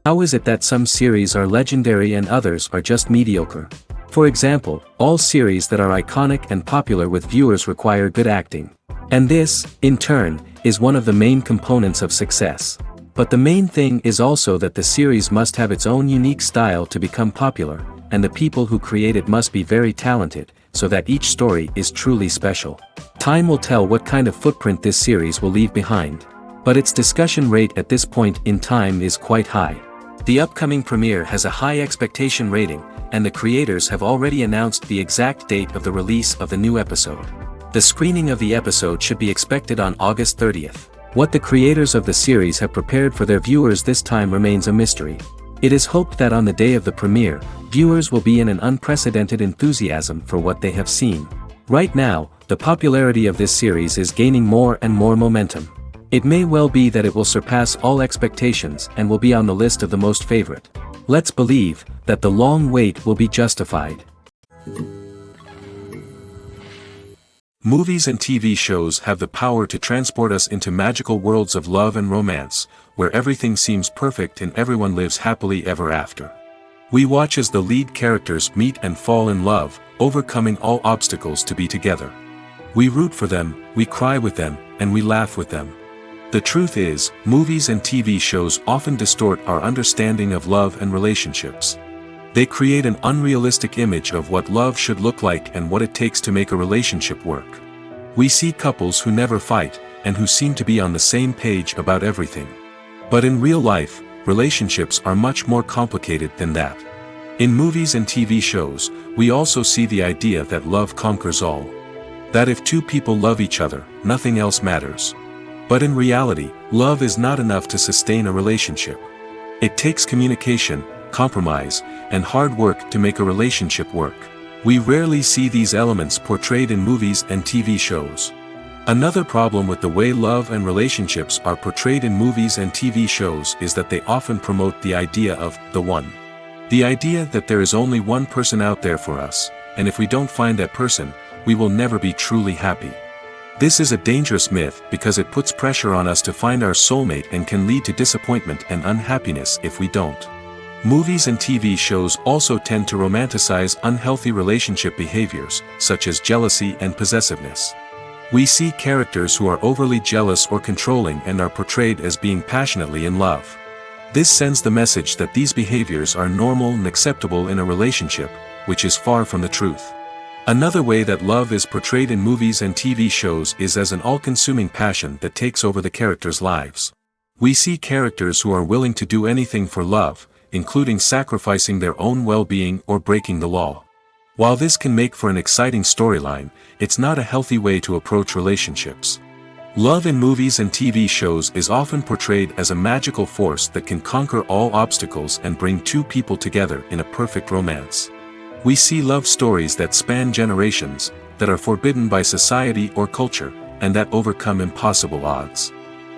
How is it that some series are legendary and others are just mediocre? For example, all series that are iconic and popular with viewers require good acting. And this, in turn, is one of the main components of success. But the main thing is also that the series must have its own unique style to become popular, and the people who create it must be very talented, so that each story is truly special. Time will tell what kind of footprint this series will leave behind. But its discussion rate at this point in time is quite high. The upcoming premiere has a high expectation rating, and the creators have already announced the exact date of the release of the new episode. The screening of the episode should be expected on August 30th. What the creators of the series have prepared for their viewers this time remains a mystery. It is hoped that on the day of the premiere, viewers will be in an unprecedented enthusiasm for what they have seen. Right now, the popularity of this series is gaining more and more momentum. It may well be that it will surpass all expectations and will be on the list of the most favorite. Let's believe that the long wait will be justified. Movies and TV shows have the power to transport us into magical worlds of love and romance, where everything seems perfect and everyone lives happily ever after. We watch as the lead characters meet and fall in love, overcoming all obstacles to be together. We root for them, we cry with them, and we laugh with them. The truth is, movies and TV shows often distort our understanding of love and relationships. They create an unrealistic image of what love should look like and what it takes to make a relationship work. We see couples who never fight, and who seem to be on the same page about everything. But in real life, relationships are much more complicated than that. In movies and TV shows, we also see the idea that love conquers all. That if two people love each other, nothing else matters. But in reality, love is not enough to sustain a relationship. It takes communication, compromise, and hard work to make a relationship work. We rarely see these elements portrayed in movies and TV shows. Another problem with the way love and relationships are portrayed in movies and TV shows is that they often promote the idea of the one. The idea that there is only one person out there for us, and if we don't find that person, we will never be truly happy. This is a dangerous myth because it puts pressure on us to find our soulmate and can lead to disappointment and unhappiness if we don't. Movies and TV shows also tend to romanticize unhealthy relationship behaviors, such as jealousy and possessiveness. We see characters who are overly jealous or controlling and are portrayed as being passionately in love. This sends the message that these behaviors are normal and acceptable in a relationship, which is far from the truth. Another way that love is portrayed in movies and TV shows is as an all-consuming passion that takes over the characters' lives. We see characters who are willing to do anything for love, including sacrificing their own well-being or breaking the law. While this can make for an exciting storyline, it's not a healthy way to approach relationships. Love in movies and TV shows is often portrayed as a magical force that can conquer all obstacles and bring two people together in a perfect romance. We see love stories that span generations, that are forbidden by society or culture, and that overcome impossible odds.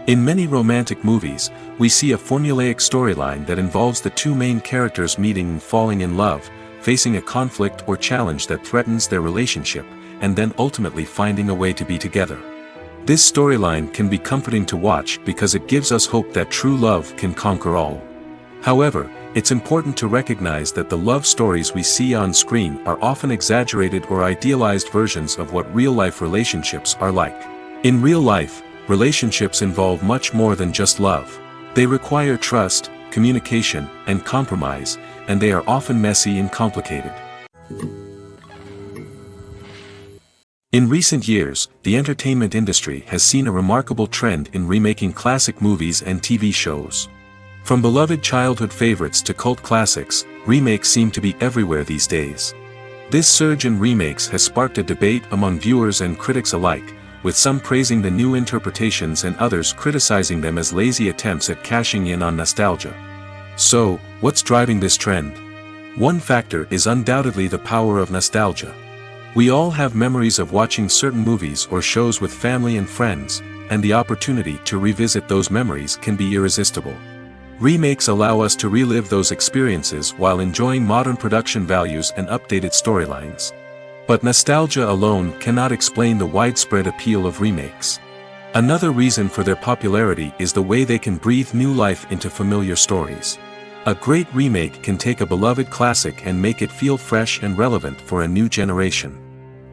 In many romantic movies, we see a formulaic storyline that involves the two main characters meeting and falling in love, facing a conflict or challenge that threatens their relationship, and then ultimately finding a way to be together. This storyline can be comforting to watch because it gives us hope that true love can conquer all. However, it's important to recognize that the love stories we see on screen are often exaggerated or idealized versions of what real-life relationships are like. In real life, relationships involve much more than just love. They require trust, communication, and compromise, and they are often messy and complicated. In recent years, the entertainment industry has seen a remarkable trend in remaking classic movies and TV shows. From beloved childhood favorites to cult classics, remakes seem to be everywhere these days. This surge in remakes has sparked a debate among viewers and critics alike, with some praising the new interpretations and others criticizing them as lazy attempts at cashing in on nostalgia. So, what's driving this trend? One factor is undoubtedly the power of nostalgia. We all have memories of watching certain movies or shows with family and friends, and the opportunity to revisit those memories can be irresistible. Remakes allow us to relive those experiences while enjoying modern production values and updated storylines. But nostalgia alone cannot explain the widespread appeal of remakes. Another reason for their popularity is the way they can breathe new life into familiar stories. A great remake can take a beloved classic and make it feel fresh and relevant for a new generation.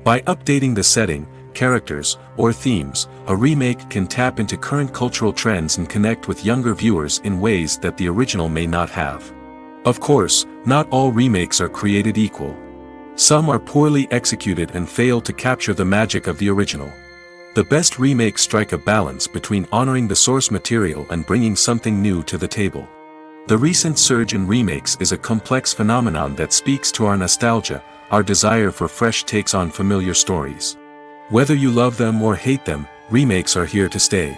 By updating the setting, characters, or themes, a remake can tap into current cultural trends and connect with younger viewers in ways that the original may not have. Of course, not all remakes are created equal. Some are poorly executed and fail to capture the magic of the original. The best remakes strike a balance between honoring the source material and bringing something new to the table. The recent surge in remakes is a complex phenomenon that speaks to our nostalgia, our desire for fresh takes on familiar stories. Whether you love them or hate them, remakes are here to stay.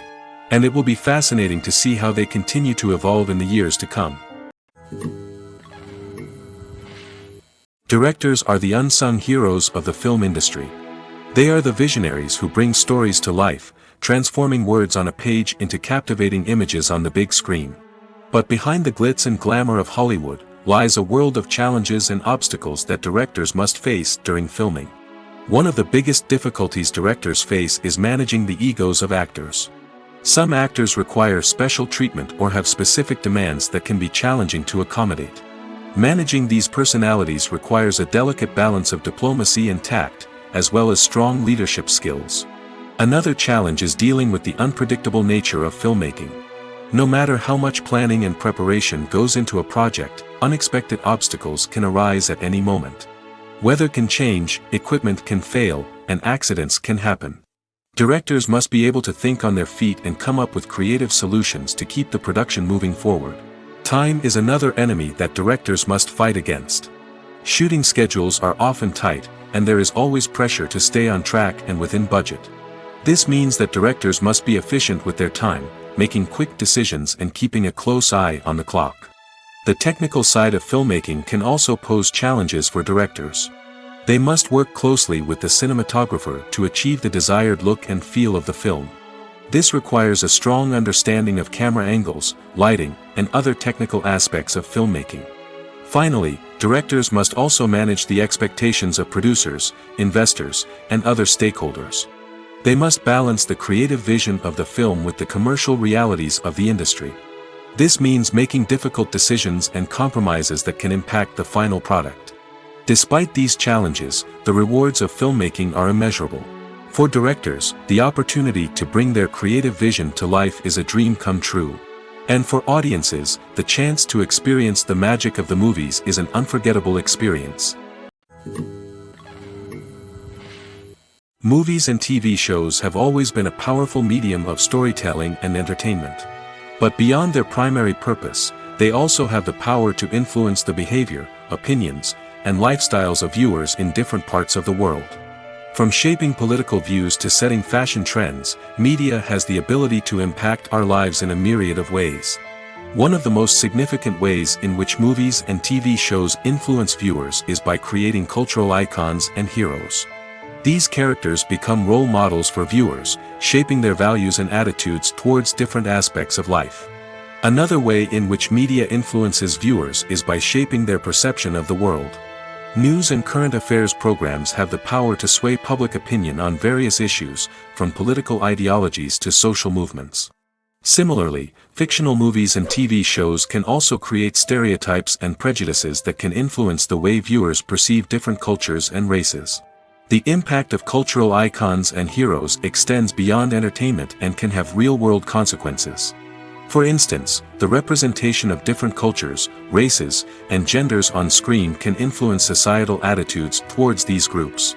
And it will be fascinating to see how they continue to evolve in the years to come. Directors are the unsung heroes of the film industry. They are the visionaries who bring stories to life, transforming words on a page into captivating images on the big screen. But behind the glitz and glamour of Hollywood, lies a world of challenges and obstacles that directors must face during filming. One of the biggest difficulties directors face is managing the egos of actors. Some actors require special treatment or have specific demands that can be challenging to accommodate. Managing these personalities requires a delicate balance of diplomacy and tact, as well as strong leadership skills. Another challenge is dealing with the unpredictable nature of filmmaking. No matter how much planning and preparation goes into a project, unexpected obstacles can arise at any moment. Weather can change, equipment can fail, and accidents can happen. Directors must be able to think on their feet and come up with creative solutions to keep the production moving forward. Time is another enemy that directors must fight against. Shooting schedules are often tight, and there is always pressure to stay on track and within budget. This means that directors must be efficient with their time, making quick decisions and keeping a close eye on the clock. The technical side of filmmaking can also pose challenges for directors. They must work closely with the cinematographer to achieve the desired look and feel of the film. This requires a strong understanding of camera angles, lighting, and other technical aspects of filmmaking. Finally, directors must also manage the expectations of producers, investors, and other stakeholders. They must balance the creative vision of the film with the commercial realities of the industry. This means making difficult decisions and compromises that can impact the final product. Despite these challenges, the rewards of filmmaking are immeasurable. For directors, the opportunity to bring their creative vision to life is a dream come true. And for audiences, the chance to experience the magic of the movies is an unforgettable experience. Movies and TV shows have always been a powerful medium of storytelling and entertainment. But beyond their primary purpose, they also have the power to influence the behavior, opinions, and lifestyles of viewers in different parts of the world. From shaping political views to setting fashion trends, media has the ability to impact our lives in a myriad of ways. One of the most significant ways in which movies and TV shows influence viewers is by creating cultural icons and heroes. These characters become role models for viewers, shaping their values and attitudes towards different aspects of life. Another way in which media influences viewers is by shaping their perception of the world. News and current affairs programs have the power to sway public opinion on various issues, from political ideologies to social movements. Similarly, fictional movies and TV shows can also create stereotypes and prejudices that can influence the way viewers perceive different cultures and races. The impact of cultural icons and heroes extends beyond entertainment and can have real-world consequences. For instance, the representation of different cultures, races, and genders on screen can influence societal attitudes towards these groups.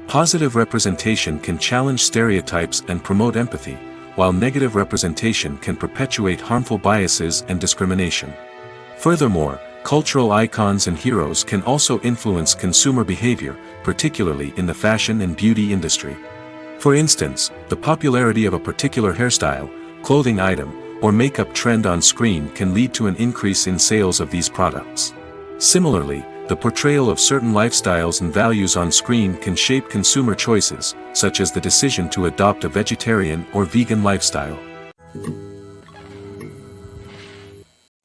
Positive representation can challenge stereotypes and promote empathy, while negative representation can perpetuate harmful biases and discrimination. Furthermore, cultural icons and heroes can also influence consumer behavior, particularly in the fashion and beauty industry. For instance, the popularity of a particular hairstyle, clothing item, or makeup trend on screen can lead to an increase in sales of these products. Similarly, the portrayal of certain lifestyles and values on screen can shape consumer choices, such as the decision to adopt a vegetarian or vegan lifestyle.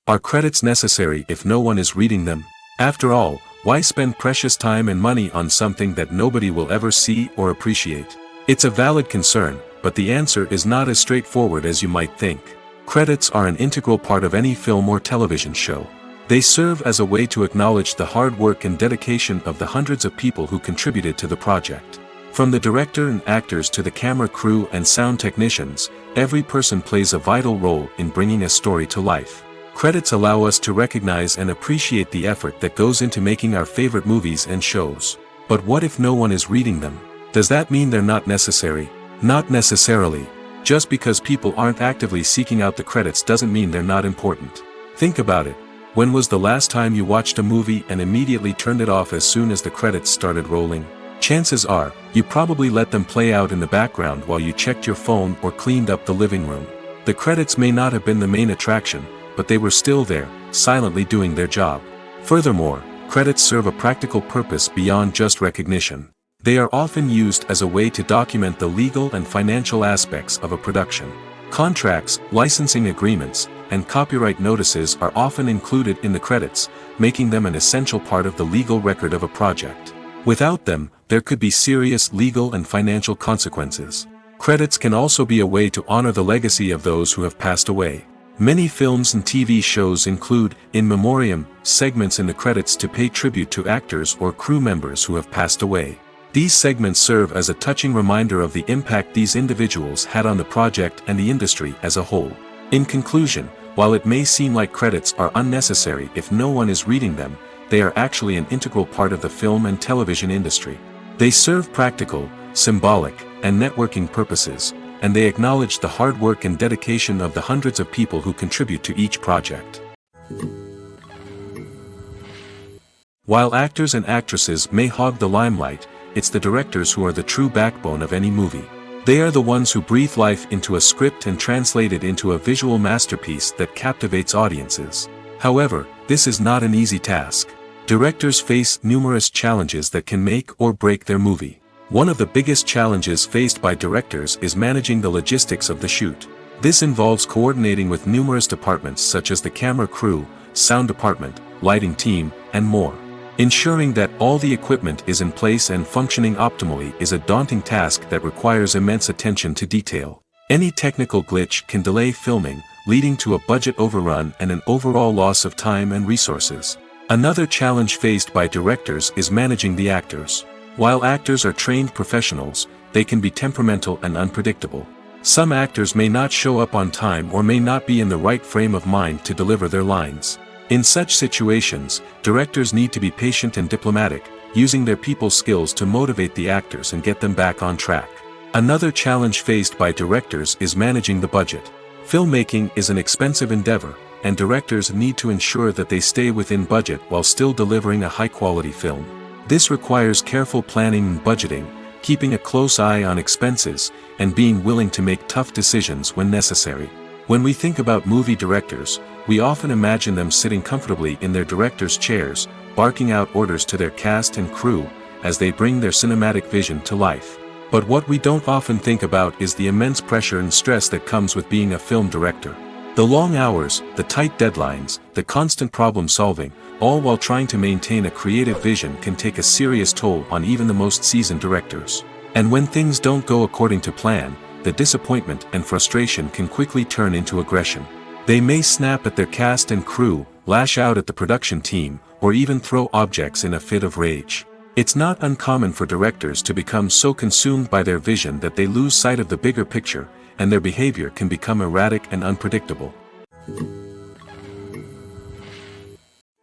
Are credits necessary if no one is reading them? After all, why spend precious time and money on something that nobody will ever see or appreciate? It's a valid concern, but the answer is not as straightforward as you might think. Credits are an integral part of any film or television show. They serve as a way to acknowledge the hard work and dedication of the hundreds of people who contributed to the project. From the director and actors to the camera crew and sound technicians, every person plays a vital role in bringing a story to life. Credits allow us to recognize and appreciate the effort that goes into making our favorite movies and shows. But what if no one is reading them? Does that mean they're not necessary? Not necessarily. Just because people aren't actively seeking out the credits doesn't mean they're not important. Think about it. When was the last time you watched a movie and immediately turned it off as soon as the credits started rolling? Chances are, you probably let them play out in the background while you checked your phone or cleaned up the living room. The credits may not have been the main attraction, but they were still there, silently doing their job. Furthermore, credits serve a practical purpose beyond just recognition. They are often used as a way to document the legal and financial aspects of a production. Contracts, licensing agreements, and copyright notices are often included in the credits, making them an essential part of the legal record of a project. Without them, there could be serious legal and financial consequences. Credits can also be a way to honor the legacy of those who have passed away. Many films and TV shows include, in memoriam, segments in the credits to pay tribute to actors or crew members who have passed away. These segments serve as a touching reminder of the impact these individuals had on the project and the industry as a whole. In conclusion, while it may seem like credits are unnecessary if no one is reading them, they are actually an integral part of the film and television industry. They serve practical, symbolic, and networking purposes, and they acknowledge the hard work and dedication of the hundreds of people who contribute to each project. While actors and actresses may hog the limelight, it's the directors who are the true backbone of any movie. They are the ones who breathe life into a script and translate it into a visual masterpiece that captivates audiences. However, this is not an easy task. Directors face numerous challenges that can make or break their movie. One of the biggest challenges faced by directors is managing the logistics of the shoot. This involves coordinating with numerous departments such as the camera crew, sound department, lighting team, and more. Ensuring that all the equipment is in place and functioning optimally is a daunting task that requires immense attention to detail. Any technical glitch can delay filming, leading to a budget overrun and an overall loss of time and resources. Another challenge faced by directors is managing the actors. While actors are trained professionals, they can be temperamental and unpredictable. Some actors may not show up on time or may not be in the right frame of mind to deliver their lines. In such situations, directors need to be patient and diplomatic, using their people skills to motivate the actors and get them back on track. Another challenge faced by directors is managing the budget. Filmmaking is an expensive endeavor, and directors need to ensure that they stay within budget while still delivering a high-quality film. This requires careful planning and budgeting, keeping a close eye on expenses, and being willing to make tough decisions when necessary. When we think about movie directors, we often imagine them sitting comfortably in their director's chairs, barking out orders to their cast and crew, as they bring their cinematic vision to life. But what we don't often think about is the immense pressure and stress that comes with being a film director. The long hours, the tight deadlines, the constant problem solving, all while trying to maintain a creative vision can take a serious toll on even the most seasoned directors. And when things don't go according to plan, the disappointment and frustration can quickly turn into aggression. They may snap at their cast and crew, lash out at the production team, or even throw objects in a fit of rage. It's not uncommon for directors to become so consumed by their vision that they lose sight of the bigger picture, and their behavior can become erratic and unpredictable.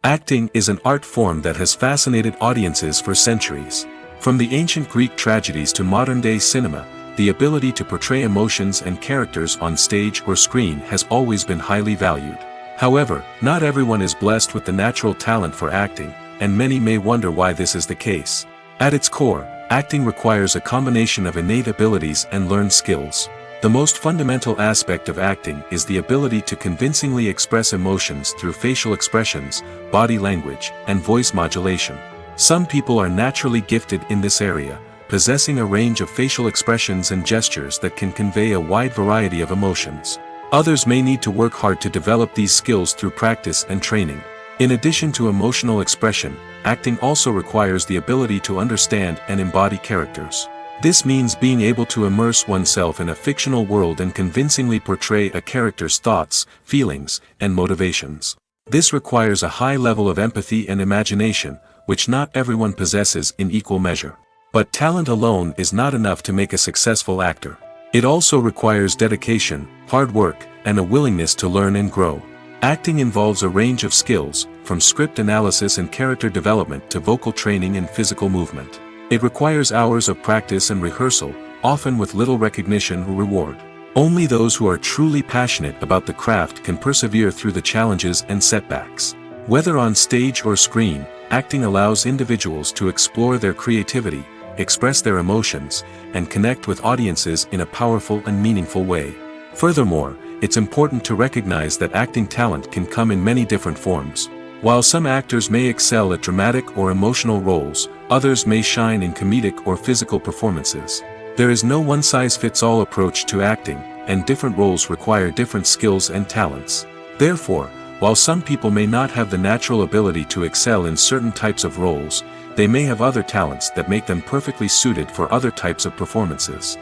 Acting is an art form that has fascinated audiences for centuries. From the ancient Greek tragedies to modern-day cinema, the ability to portray emotions and characters on stage or screen has always been highly valued. However, not everyone is blessed with the natural talent for acting, and many may wonder why this is the case. At its core, acting requires a combination of innate abilities and learned skills. The most fundamental aspect of acting is the ability to convincingly express emotions through facial expressions, body language, and voice modulation. Some people are naturally gifted in this area, possessing a range of facial expressions and gestures that can convey a wide variety of emotions. Others may need to work hard to develop these skills through practice and training. In addition to emotional expression, acting also requires the ability to understand and embody characters. This means being able to immerse oneself in a fictional world and convincingly portray a character's thoughts, feelings, and motivations. This requires a high level of empathy and imagination, which not everyone possesses in equal measure. But talent alone is not enough to make a successful actor. It also requires dedication, hard work, and a willingness to learn and grow. Acting involves a range of skills, from script analysis and character development to vocal training and physical movement. It requires hours of practice and rehearsal, often with little recognition or reward. Only those who are truly passionate about the craft can persevere through the challenges and setbacks. Whether on stage or screen, acting allows individuals to explore their creativity, express their emotions, and connect with audiences in a powerful and meaningful way. Furthermore, it's important to recognize that acting talent can come in many different forms. While some actors may excel at dramatic or emotional roles, others may shine in comedic or physical performances. There is no one-size-fits-all approach to acting, and different roles require different skills and talents. Therefore, while some people may not have the natural ability to excel in certain types of roles, they may have other talents that make them perfectly suited for other types of performances.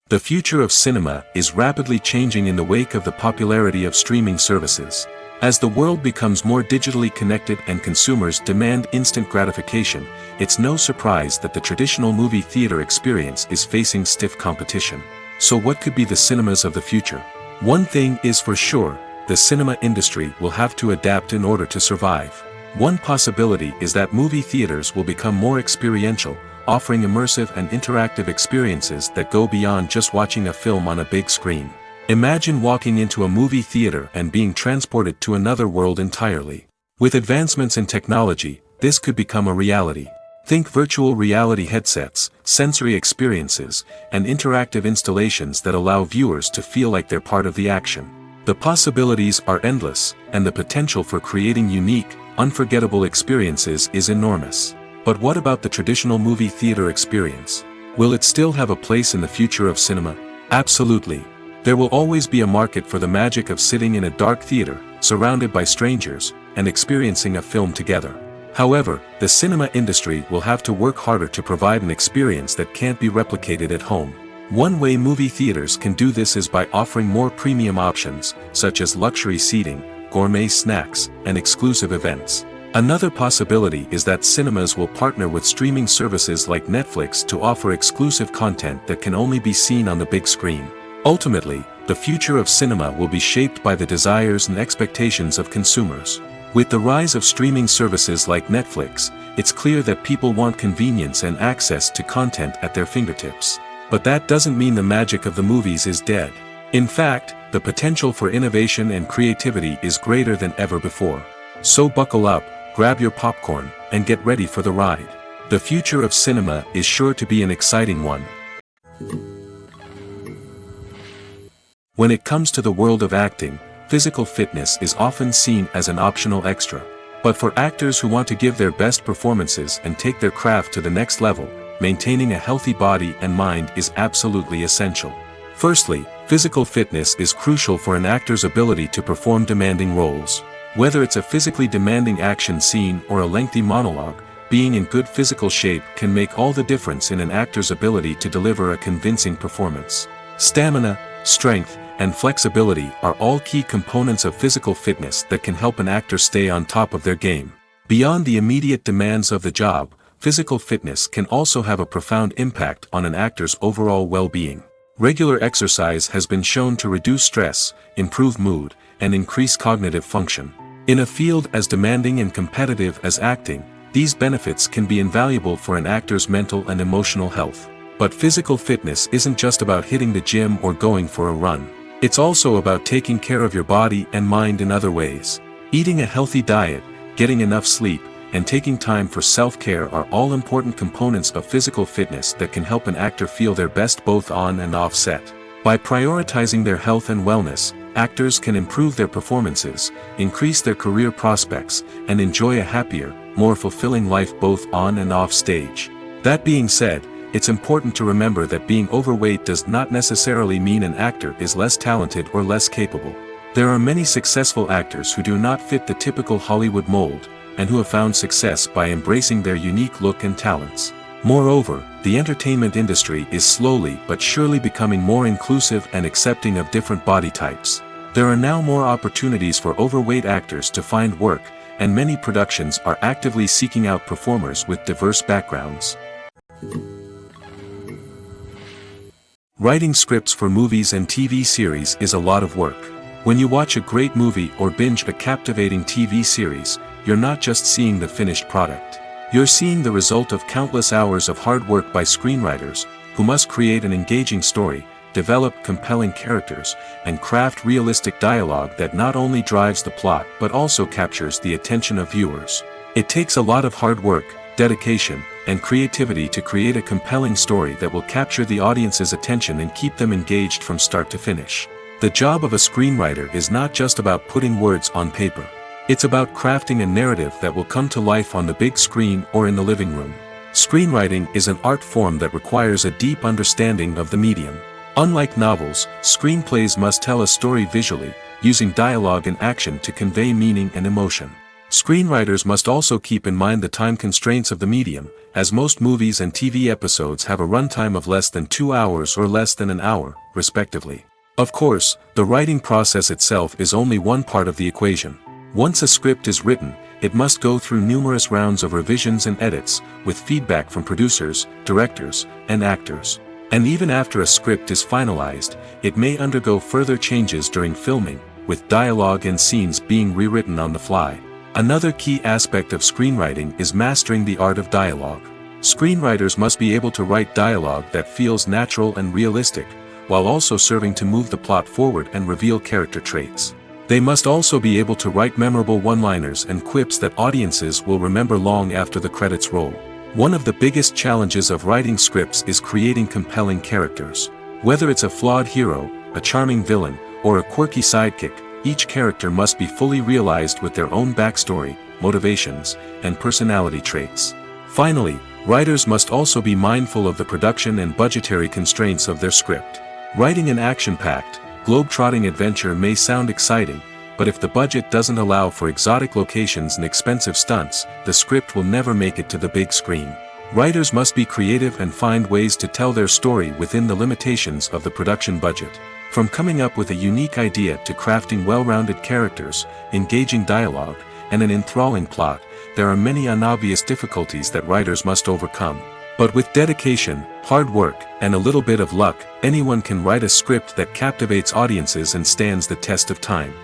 The future of cinema is rapidly changing in the wake of the popularity of streaming services. As the world becomes more digitally connected and consumers demand instant gratification, it's no surprise that the traditional movie theater experience is facing stiff competition. So what could be the cinemas of the future? One thing is for sure, the cinema industry will have to adapt in order to survive. One possibility is that movie theaters will become more experiential, offering immersive and interactive experiences that go beyond just watching a film on a big screen. Imagine walking into a movie theater and being transported to another world entirely. With advancements in technology, this could become a reality. Think virtual reality headsets, sensory experiences, and interactive installations that allow viewers to feel like they're part of the action. The possibilities are endless, and the potential for creating unique, unforgettable experiences is enormous. But what about the traditional movie theater experience? Will it still have a place in the future of cinema? Absolutely. There will always be a market for the magic of sitting in a dark theater, surrounded by strangers, and experiencing a film together. However, the cinema industry will have to work harder to provide an experience that can't be replicated at home. One way movie theaters can do this is by offering more premium options, such as luxury seating, gourmet snacks, and exclusive events. Another possibility is that cinemas will partner with streaming services like Netflix to offer exclusive content that can only be seen on the big screen. Ultimately, the future of cinema will be shaped by the desires and expectations of consumers. With the rise of streaming services like Netflix, it's clear that people want convenience and access to content at their fingertips. But that doesn't mean the magic of the movies is dead. In fact, the potential for innovation and creativity is greater than ever before. So buckle up, grab your popcorn, and get ready for the ride. The future of cinema is sure to be an exciting one. When it comes to the world of acting, physical fitness is often seen as an optional extra. But for actors who want to give their best performances and take their craft to the next level, maintaining a healthy body and mind is absolutely essential. Firstly, physical fitness is crucial for an actor's ability to perform demanding roles. Whether it's a physically demanding action scene or a lengthy monologue, being in good physical shape can make all the difference in an actor's ability to deliver a convincing performance. Stamina, strength, and flexibility are all key components of physical fitness that can help an actor stay on top of their game. Beyond the immediate demands of the job, physical fitness can also have a profound impact on an actor's overall well-being. Regular exercise has been shown to reduce stress, improve mood, and increase cognitive function. In a field as demanding and competitive as acting, these benefits can be invaluable for an actor's mental and emotional health. But physical fitness isn't just about hitting the gym or going for a run. It's also about taking care of your body and mind in other ways. Eating a healthy diet, getting enough sleep, and taking time for self-care are all important components of physical fitness that can help an actor feel their best both on and off set. By prioritizing their health and wellness, actors can improve their performances, increase their career prospects, and enjoy a happier, more fulfilling life both on and off stage. That being said, it's important to remember that being overweight does not necessarily mean an actor is less talented or less capable. There are many successful actors who do not fit the typical Hollywood mold, and who have found success by embracing their unique look and talents. Moreover, the entertainment industry is slowly but surely becoming more inclusive and accepting of different body types. There are now more opportunities for overweight actors to find work, and many productions are actively seeking out performers with diverse backgrounds. Writing scripts for movies and TV series is a lot of work. When you watch a great movie or binge a captivating TV series, you're not just seeing the finished product. You're seeing the result of countless hours of hard work by screenwriters, who must create an engaging story, develop compelling characters, and craft realistic dialogue that not only drives the plot but also captures the attention of viewers. It takes a lot of hard work, dedication, and creativity to create a compelling story that will capture the audience's attention and keep them engaged from start to finish. The job of a screenwriter is not just about putting words on paper. It's about crafting a narrative that will come to life on the big screen or in the living room. Screenwriting is an art form that requires a deep understanding of the medium. Unlike novels, screenplays must tell a story visually, using dialogue and action to convey meaning and emotion. Screenwriters must also keep in mind the time constraints of the medium, as most movies and TV episodes have a runtime of less than 2 hours or less than an hour, respectively. Of course, the writing process itself is only one part of the equation. Once a script is written, it must go through numerous rounds of revisions and edits, with feedback from producers, directors, and actors. And even after a script is finalized, it may undergo further changes during filming, with dialogue and scenes being rewritten on the fly. Another key aspect of screenwriting is mastering the art of dialogue. Screenwriters must be able to write dialogue that feels natural and realistic, while also serving to move the plot forward and reveal character traits. They must also be able to write memorable one-liners and quips that audiences will remember long after the credits roll. One of the biggest challenges of writing scripts is creating compelling characters. Whether it's a flawed hero, a charming villain, or a quirky sidekick, each character must be fully realized with their own backstory, motivations, and personality traits. Finally, writers must also be mindful of the production and budgetary constraints of their script. Writing an action-packed, globe-trotting adventure may sound exciting, but if the budget doesn't allow for exotic locations and expensive stunts, the script will never make it to the big screen. Writers must be creative and find ways to tell their story within the limitations of the production budget. From coming up with a unique idea to crafting well-rounded characters, engaging dialogue, and an enthralling plot, there are many unobvious difficulties that writers must overcome. But with dedication, hard work, and a little bit of luck, anyone can write a script that captivates audiences and stands the test of time.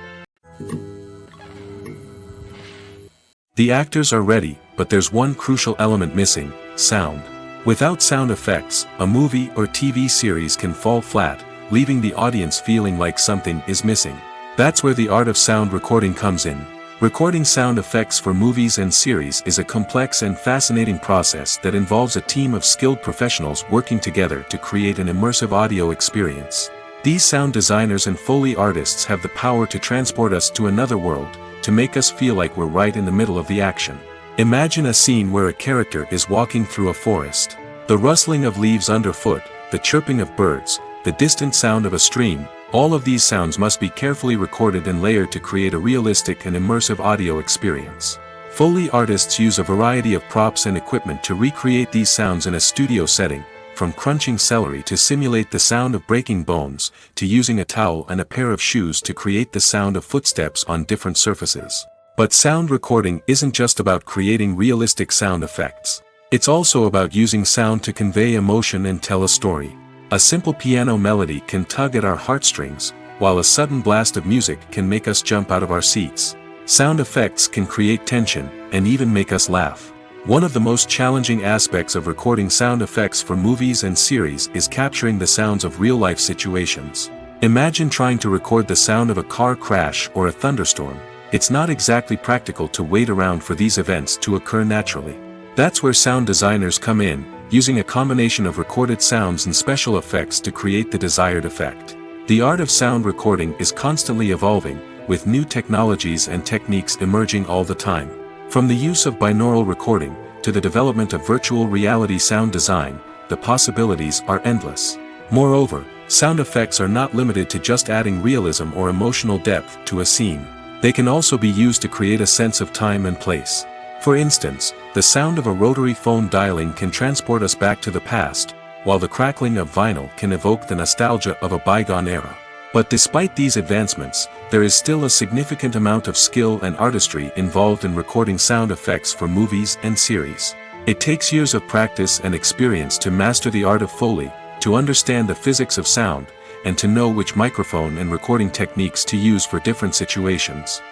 The actors are ready, but there's one crucial element missing: sound. Without sound effects, a movie or TV series can fall flat, leaving the audience feeling like something is missing. That's where the art of sound recording comes in. Recording sound effects for movies and series is a complex and fascinating process that involves a team of skilled professionals working together to create an immersive audio experience. These sound designers and Foley artists have the power to transport us to another world, to make us feel like we're right in the middle of the action. Imagine a scene where a character is walking through a forest. The rustling of leaves underfoot, the chirping of birds, the distant sound of a stream, all of these sounds must be carefully recorded and layered to create a realistic and immersive audio experience. Foley artists use a variety of props and equipment to recreate these sounds in a studio setting, from crunching celery to simulate the sound of breaking bones, to using a towel and a pair of shoes to create the sound of footsteps on different surfaces. But sound recording isn't just about creating realistic sound effects. It's also about using sound to convey emotion and tell a story. A simple piano melody can tug at our heartstrings, while a sudden blast of music can make us jump out of our seats. Sound effects can create tension, and even make us laugh. One of the most challenging aspects of recording sound effects for movies and series is capturing the sounds of real-life situations. Imagine trying to record the sound of a car crash or a thunderstorm. It's not exactly practical to wait around for these events to occur naturally. That's where sound designers come in, using a combination of recorded sounds and special effects to create the desired effect. The art of sound recording is constantly evolving, with new technologies and techniques emerging all the time. From the use of binaural recording, to the development of virtual reality sound design, the possibilities are endless. Moreover, sound effects are not limited to just adding realism or emotional depth to a scene. They can also be used to create a sense of time and place. For instance, the sound of a rotary phone dialing can transport us back to the past, while the crackling of vinyl can evoke the nostalgia of a bygone era. But despite these advancements, there is still a significant amount of skill and artistry involved in recording sound effects for movies and series. It takes years of practice and experience to master the art of Foley, to understand the physics of sound, and to know which microphone and recording techniques to use for different situations.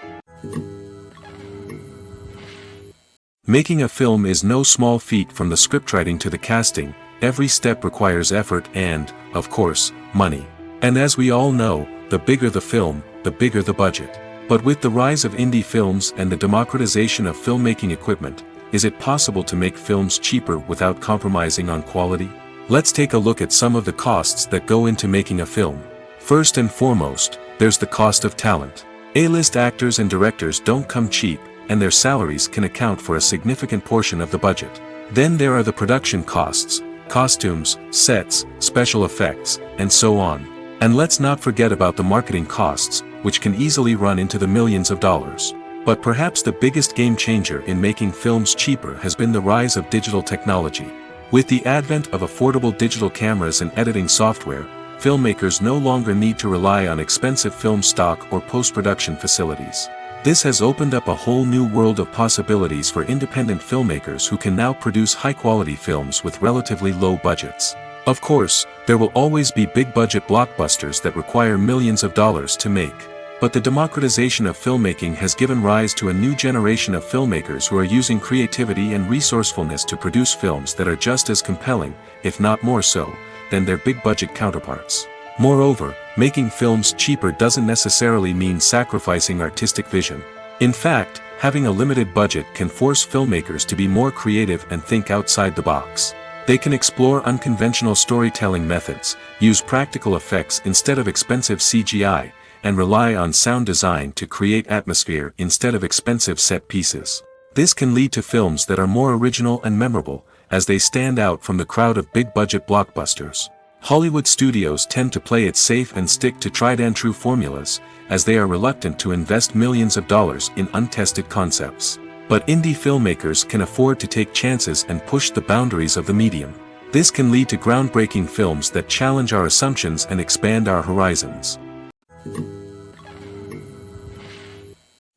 Making a film is no small feat. From the scriptwriting to the casting, every step requires effort and, of course, money. And as we all know, the bigger the film, the bigger the budget. But with the rise of indie films and the democratization of filmmaking equipment, is it possible to make films cheaper without compromising on quality? Let's take a look at some of the costs that go into making a film. First and foremost, there's the cost of talent. A-list actors and directors don't come cheap, and their salaries can account for a significant portion of the budget. Then there are the production costs, costumes, sets, special effects, and so on. And let's not forget about the marketing costs, which can easily run into the millions of dollars. But perhaps the biggest game changer in making films cheaper has been the rise of digital technology. With the advent of affordable digital cameras and editing software, filmmakers no longer need to rely on expensive film stock or post-production facilities. This has opened up a whole new world of possibilities for independent filmmakers who can now produce high-quality films with relatively low budgets. Of course, there will always be big-budget blockbusters that require millions of dollars to make. But the democratization of filmmaking has given rise to a new generation of filmmakers who are using creativity and resourcefulness to produce films that are just as compelling, if not more so, than their big-budget counterparts. Moreover, making films cheaper doesn't necessarily mean sacrificing artistic vision. In fact, having a limited budget can force filmmakers to be more creative and think outside the box. They can explore unconventional storytelling methods, use practical effects instead of expensive CGI, and rely on sound design to create atmosphere instead of expensive set pieces. This can lead to films that are more original and memorable, as they stand out from the crowd of big-budget blockbusters. Hollywood studios tend to play it safe and stick to tried-and-true formulas, as they are reluctant to invest millions of dollars in untested concepts. But indie filmmakers can afford to take chances and push the boundaries of the medium. This can lead to groundbreaking films that challenge our assumptions and expand our horizons.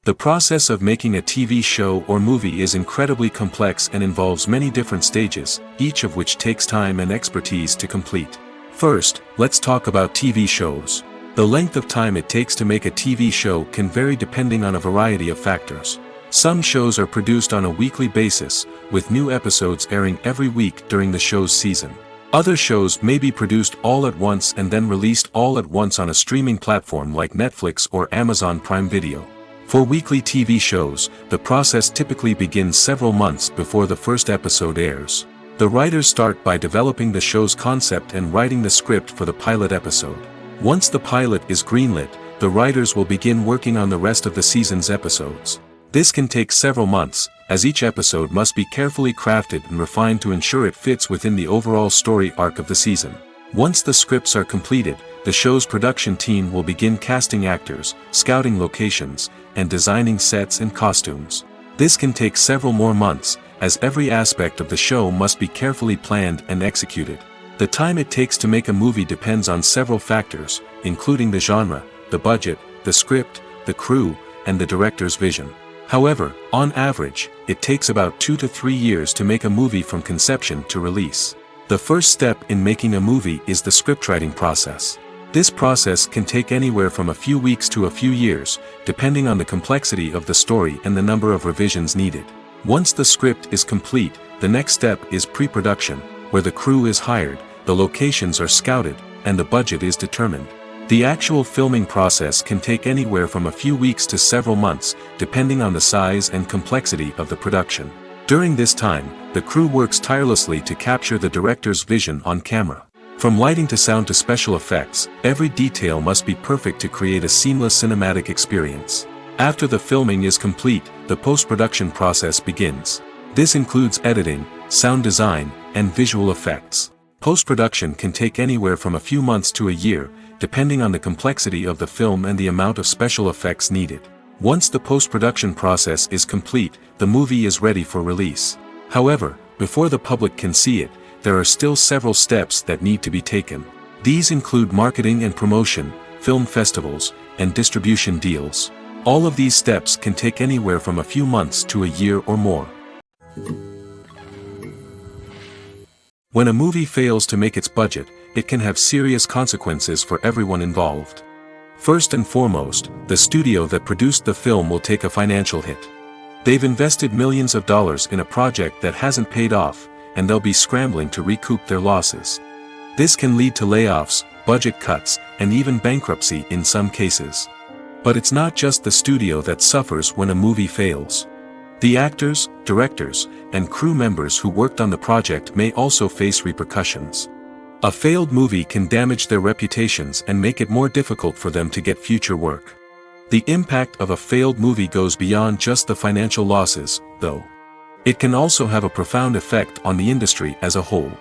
The process of making a TV show or movie is incredibly complex and involves many different stages, each of which takes time and expertise to complete. First, let's talk about TV shows. The length of time it takes to make a TV show can vary depending on a variety of factors. Some shows are produced on a weekly basis, with new episodes airing every week during the show's season. Other shows may be produced all at once and then released all at once on a streaming platform like Netflix or Amazon Prime Video. For weekly TV shows, the process typically begins several months before the first episode airs. The writers start by developing the show's concept and writing the script for the pilot episode. Once the pilot is greenlit, the writers will begin working on the rest of the season's episodes. This can take several months, as each episode must be carefully crafted and refined to ensure it fits within the overall story arc of the season. Once the scripts are completed, the show's production team will begin casting actors, scouting locations, and designing sets and costumes. This can take several more months, as every aspect of the show must be carefully planned and executed. The time it takes to make a movie depends on several factors, including the genre, the budget, the script, the crew, and the director's vision. However, on average, it takes about 2 to 3 years to make a movie from conception to release. The first step in making a movie is the scriptwriting process. This process can take anywhere from a few weeks to a few years, depending on the complexity of the story and the number of revisions needed. Once the script is complete, the next step is pre-production, where the crew is hired, the locations are scouted, and the budget is determined. The actual filming process can take anywhere from a few weeks to several months, depending on the size and complexity of the production. During this time, the crew works tirelessly to capture the director's vision on camera. From lighting to sound to special effects, every detail must be perfect to create a seamless cinematic experience. After the filming is complete, the post-production process begins. This includes editing, sound design, and visual effects. Post-production can take anywhere from a few months to a year, depending on the complexity of the film and the amount of special effects needed. Once the post-production process is complete, the movie is ready for release. However, before the public can see it, there are still several steps that need to be taken. These include marketing and promotion, film festivals, and distribution deals. All of these steps can take anywhere from a few months to a year or more. When a movie fails to make its budget, it can have serious consequences for everyone involved. First and foremost, the studio that produced the film will take a financial hit. They've invested millions of dollars in a project that hasn't paid off, and they'll be scrambling to recoup their losses. This can lead to layoffs, budget cuts, and even bankruptcy in some cases. But it's not just the studio that suffers when a movie fails. The actors, directors, and crew members who worked on the project may also face repercussions. A failed movie can damage their reputations and make it more difficult for them to get future work. The impact of a failed movie goes beyond just the financial losses, though. It can also have a profound effect on the industry as a whole.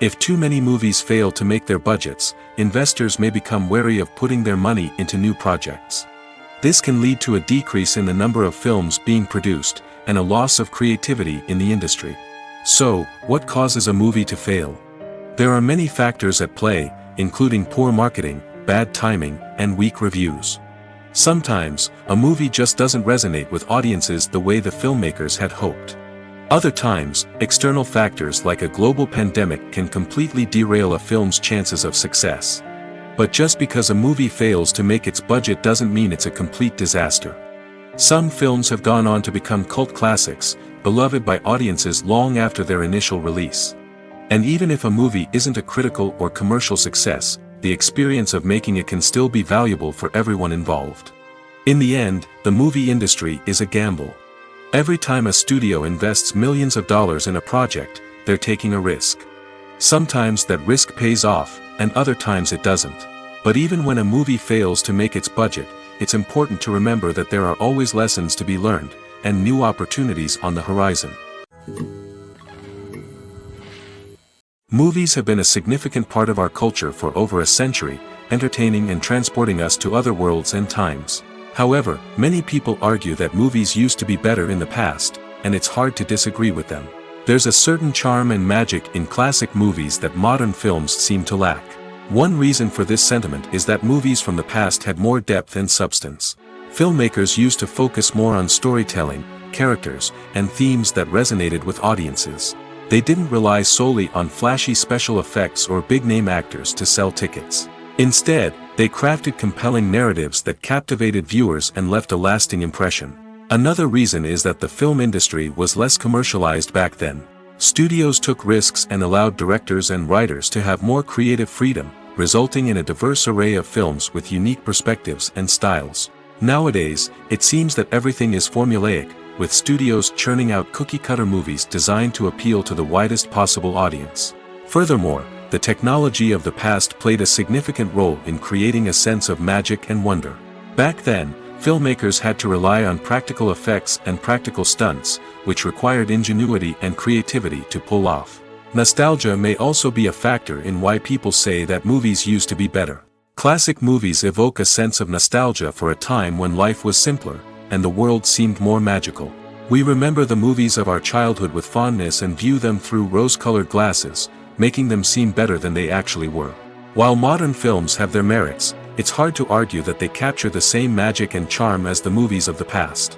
If too many movies fail to make their budgets, investors may become wary of putting their money into new projects. This can lead to a decrease in the number of films being produced, and a loss of creativity in the industry. So, what causes a movie to fail? There are many factors at play, including poor marketing, bad timing, and weak reviews. Sometimes, a movie just doesn't resonate with audiences the way the filmmakers had hoped. Other times, external factors like a global pandemic can completely derail a film's chances of success. But just because a movie fails to make its budget doesn't mean it's a complete disaster. Some films have gone on to become cult classics, beloved by audiences long after their initial release. And even if a movie isn't a critical or commercial success, the experience of making it can still be valuable for everyone involved. In the end, the movie industry is a gamble. Every time a studio invests millions of dollars in a project, they're taking a risk. Sometimes that risk pays off, and other times it doesn't. But even when a movie fails to make its budget, it's important to remember that there are always lessons to be learned, and new opportunities on the horizon. Movies have been a significant part of our culture for over a century, entertaining and transporting us to other worlds and times. However, many people argue that movies used to be better in the past, and it's hard to disagree with them. There's a certain charm and magic in classic movies that modern films seem to lack. One reason for this sentiment is that movies from the past had more depth and substance. Filmmakers used to focus more on storytelling, characters, and themes that resonated with audiences. They didn't rely solely on flashy special effects or big-name actors to sell tickets. Instead, they crafted compelling narratives that captivated viewers and left a lasting impression. Another reason is that the film industry was less commercialized back then. Studios took risks and allowed directors and writers to have more creative freedom, resulting in a diverse array of films with unique perspectives and styles. Nowadays, it seems that everything is formulaic, with studios churning out cookie-cutter movies designed to appeal to the widest possible audience. Furthermore, the technology of the past played a significant role in creating a sense of magic and wonder. Back then, filmmakers had to rely on practical effects and practical stunts, which required ingenuity and creativity to pull off. Nostalgia may also be a factor in why people say that movies used to be better. Classic movies evoke a sense of nostalgia for a time when life was simpler, and the world seemed more magical. We remember the movies of our childhood with fondness and view them through rose-colored glasses, making them seem better than they actually were. While modern films have their merits, it's hard to argue that they capture the same magic and charm as the movies of the past.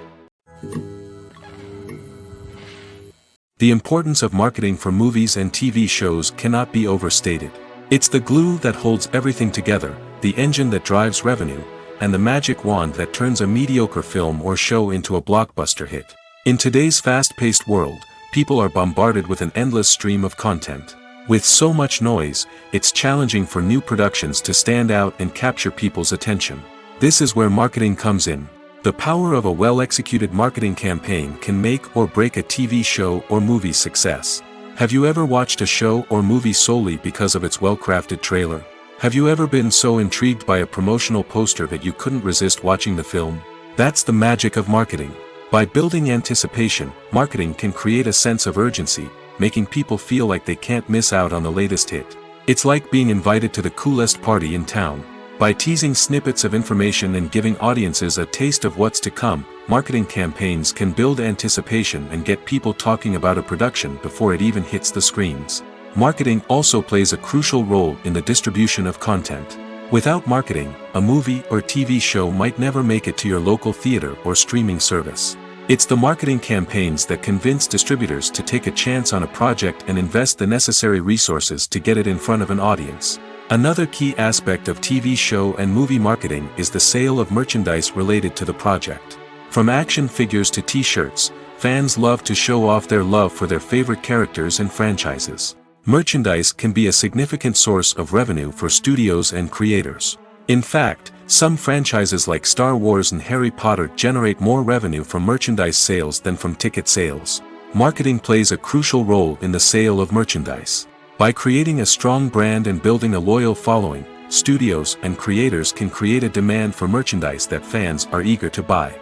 The importance of marketing for movies and TV shows cannot be overstated. It's the glue that holds everything together, the engine that drives revenue, and the magic wand that turns a mediocre film or show into a blockbuster hit. In today's fast-paced world, people are bombarded with an endless stream of content. With so much noise, it's challenging for new productions to stand out and capture people's attention. This is where marketing comes in. The power of a well-executed marketing campaign can make or break a TV show or movie's success. Have you ever watched a show or movie solely because of its well-crafted trailer? Have you ever been so intrigued by a promotional poster that you couldn't resist watching the film? That's the magic of marketing. By building anticipation, marketing can create a sense of urgency, making people feel like they can't miss out on the latest hit. It's like being invited to the coolest party in town. By teasing snippets of information and giving audiences a taste of what's to come, marketing campaigns can build anticipation and get people talking about a production before it even hits the screens. Marketing also plays a crucial role in the distribution of content. Without marketing, a movie or TV show might never make it to your local theater or streaming service. It's the marketing campaigns that convince distributors to take a chance on a project and invest the necessary resources to get it in front of an audience. Another key aspect of TV show and movie marketing is the sale of merchandise related to the project. From action figures to t-shirts, fans love to show off their love for their favorite characters and franchises. Merchandise can be a significant source of revenue for studios and creators. In fact, some franchises like Star Wars and Harry Potter generate more revenue from merchandise sales than from ticket sales. Marketing plays a crucial role in the sale of merchandise. By creating a strong brand and building a loyal following, studios and creators can create a demand for merchandise that fans are eager to buy.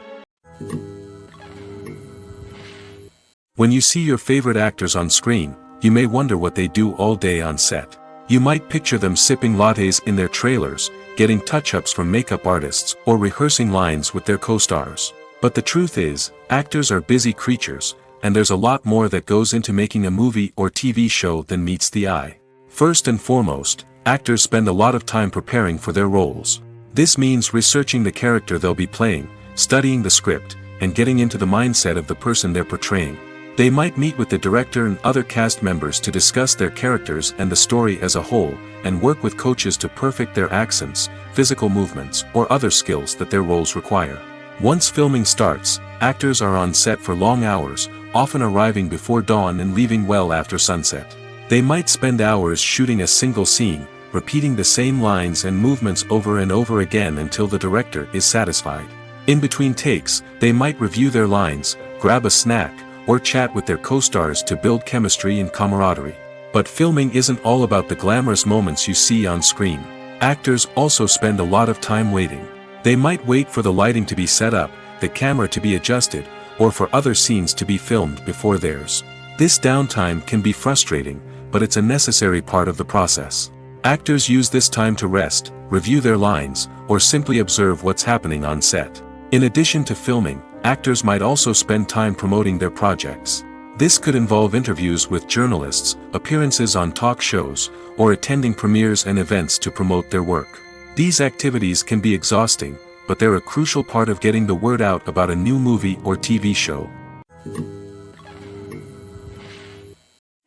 When you see your favorite actors on screen, you may wonder what they do all day on set. You might picture them sipping lattes in their trailers, getting touch-ups from makeup artists, or rehearsing lines with their co-stars. But the truth is, actors are busy creatures, and there's a lot more that goes into making a movie or TV show than meets the eye. First and foremost, actors spend a lot of time preparing for their roles. This means researching the character they'll be playing, studying the script, and getting into the mindset of the person they're portraying. They might meet with the director and other cast members to discuss their characters and the story as a whole, and work with coaches to perfect their accents, physical movements, or other skills that their roles require. Once filming starts, actors are on set for long hours, often arriving before dawn and leaving well after sunset. They might spend hours shooting a single scene, repeating the same lines and movements over and over again until the director is satisfied. In between takes, they might review their lines, grab a snack, or chat with their co-stars to build chemistry and camaraderie. But filming isn't all about the glamorous moments you see on screen. Actors also spend a lot of time waiting. They might wait for the lighting to be set up, the camera to be adjusted, or for other scenes to be filmed before theirs. This downtime can be frustrating, but it's a necessary part of the process. Actors use this time to rest, review their lines, or simply observe what's happening on set. In addition to filming, actors might also spend time promoting their projects. This could involve interviews with journalists, appearances on talk shows, or attending premieres and events to promote their work. These activities can be exhausting, but they're a crucial part of getting the word out about a new movie or TV show.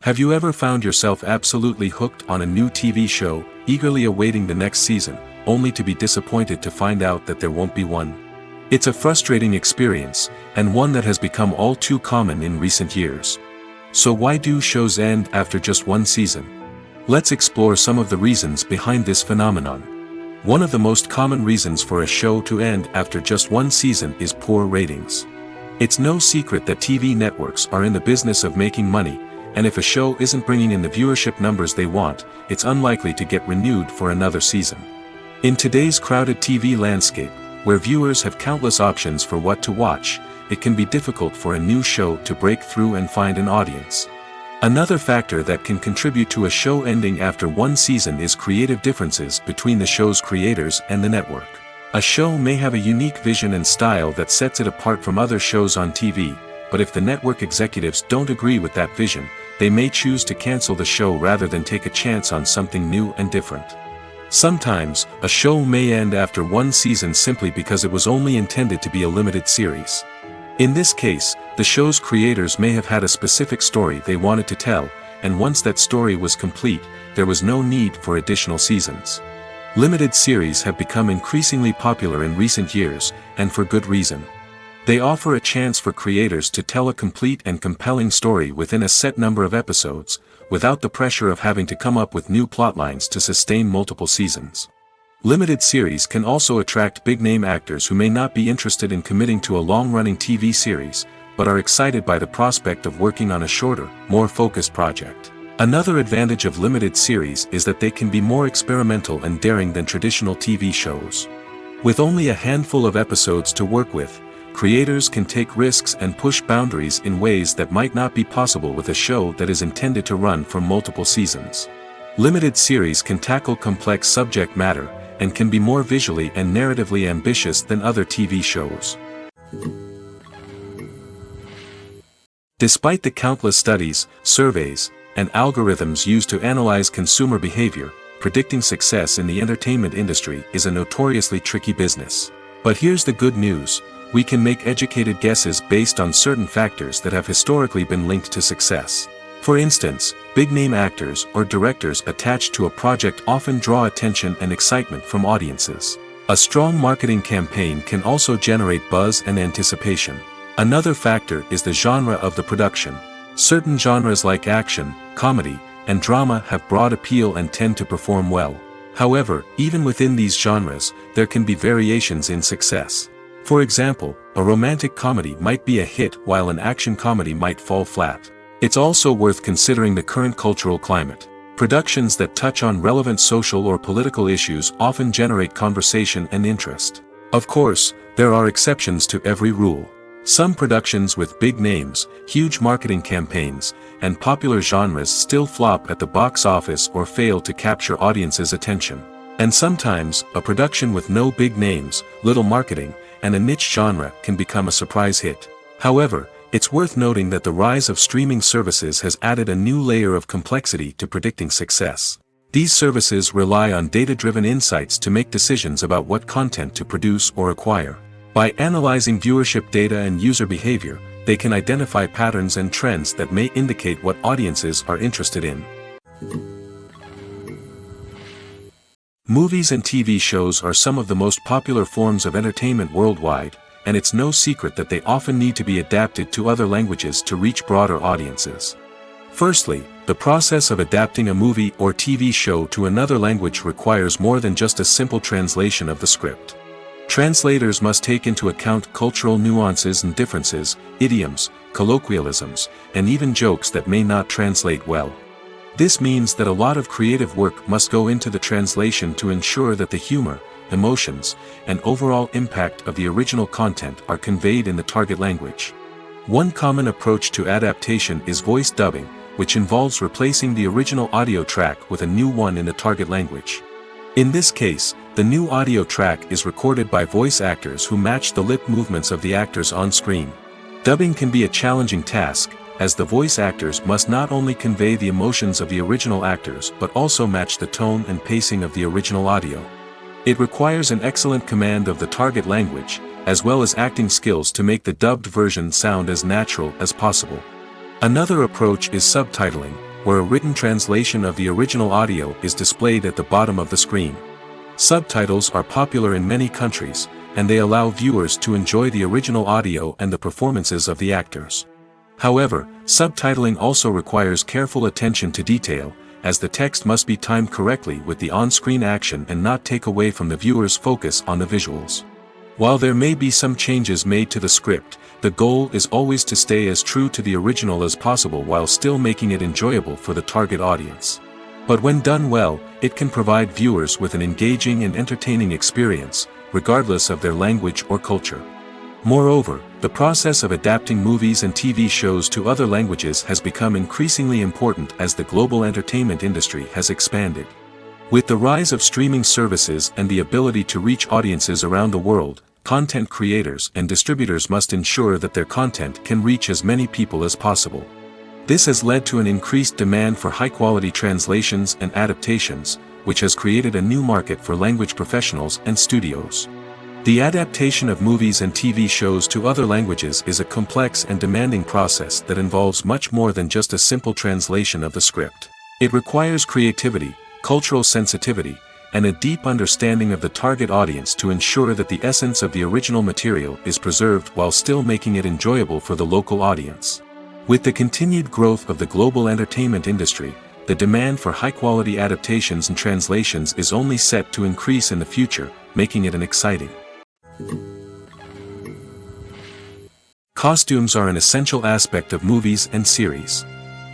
Have you ever found yourself absolutely hooked on a new TV show, eagerly awaiting the next season, only to be disappointed to find out that there won't be one? It's a frustrating experience, and one that has become all too common in recent years. So why do shows end after just one season? Let's explore some of the reasons behind this phenomenon. One of the most common reasons for a show to end after just one season is poor ratings. It's no secret that TV networks are in the business of making money, and if a show isn't bringing in the viewership numbers they want, it's unlikely to get renewed for another season. In today's crowded TV landscape, where viewers have countless options for what to watch, it can be difficult for a new show to break through and find an audience. Another factor that can contribute to a show ending after one season is creative differences between the show's creators and the network. A show may have a unique vision and style that sets it apart from other shows on TV, but if the network executives don't agree with that vision, they may choose to cancel the show rather than take a chance on something new and different. Sometimes, a show may end after one season simply because it was only intended to be a limited series. In this case, the show's creators may have had a specific story they wanted to tell, and once that story was complete, there was no need for additional seasons. Limited series have become increasingly popular in recent years, and for good reason. They offer a chance for creators to tell a complete and compelling story within a set number of episodes, without the pressure of having to come up with new plotlines to sustain multiple seasons. Limited series can also attract big-name actors who may not be interested in committing to a long-running TV series, but are excited by the prospect of working on a shorter, more focused project. Another advantage of limited series is that they can be more experimental and daring than traditional TV shows. With only a handful of episodes to work with, creators can take risks and push boundaries in ways that might not be possible with a show that is intended to run for multiple seasons. Limited series can tackle complex subject matter, and can be more visually and narratively ambitious than other TV shows. Despite the countless studies, surveys, and algorithms used to analyze consumer behavior, predicting success in the entertainment industry is a notoriously tricky business. But here's the good news: we can make educated guesses based on certain factors that have historically been linked to success. For instance, big-name actors or directors attached to a project often draw attention and excitement from audiences. A strong marketing campaign can also generate buzz and anticipation. Another factor is the genre of the production. Certain genres like action, comedy, and drama have broad appeal and tend to perform well. However, even within these genres, there can be variations in success. For example, a romantic comedy might be a hit while an action comedy might fall flat. It's also worth considering the current cultural climate. Productions that touch on relevant social or political issues often generate conversation and interest. Of course, there are exceptions to every rule. Some productions with big names, huge marketing campaigns, and popular genres still flop at the box office or fail to capture audiences' attention. And sometimes, a production with no big names, little marketing, and a niche genre can become a surprise hit. However, it's worth noting that the rise of streaming services has added a new layer of complexity to predicting success. These services rely on data-driven insights to make decisions about what content to produce or acquire. By analyzing viewership data and user behavior, they can identify patterns and trends that may indicate what audiences are interested in. Movies and TV shows are some of the most popular forms of entertainment worldwide, and it's no secret that they often need to be adapted to other languages to reach broader audiences. Firstly, the process of adapting a movie or TV show to another language requires more than just a simple translation of the script. Translators must take into account cultural nuances and differences, idioms, colloquialisms, and even jokes that may not translate well. This means that a lot of creative work must go into the translation to ensure that the humor, emotions, and overall impact of the original content are conveyed in the target language. One common approach to adaptation is voice dubbing, which involves replacing the original audio track with a new one in the target language. In this case, the new audio track is recorded by voice actors who match the lip movements of the actors on screen. Dubbing can be a challenging task, as the voice actors must not only convey the emotions of the original actors but also match the tone and pacing of the original audio. It requires an excellent command of the target language, as well as acting skills to make the dubbed version sound as natural as possible. Another approach is subtitling, where a written translation of the original audio is displayed at the bottom of the screen. Subtitles are popular in many countries, and they allow viewers to enjoy the original audio and the performances of the actors. However, subtitling also requires careful attention to detail, as the text must be timed correctly with the on-screen action and not take away from the viewer's focus on the visuals. While there may be some changes made to the script, the goal is always to stay as true to the original as possible while still making it enjoyable for the target audience. But when done well, it can provide viewers with an engaging and entertaining experience, regardless of their language or culture. Moreover, the process of adapting movies and TV shows to other languages has become increasingly important as the global entertainment industry has expanded. With the rise of streaming services and the ability to reach audiences around the world, content creators and distributors must ensure that their content can reach as many people as possible. This has led to an increased demand for high-quality translations and adaptations, which has created a new market for language professionals and studios. The adaptation of movies and TV shows to other languages is a complex and demanding process that involves much more than just a simple translation of the script. It requires creativity, cultural sensitivity, and a deep understanding of the target audience to ensure that the essence of the original material is preserved while still making it enjoyable for the local audience. With the continued growth of the global entertainment industry, the demand for high-quality adaptations and translations is only set to increase in the future, making it an exciting. Costumes are an essential aspect of movies and series.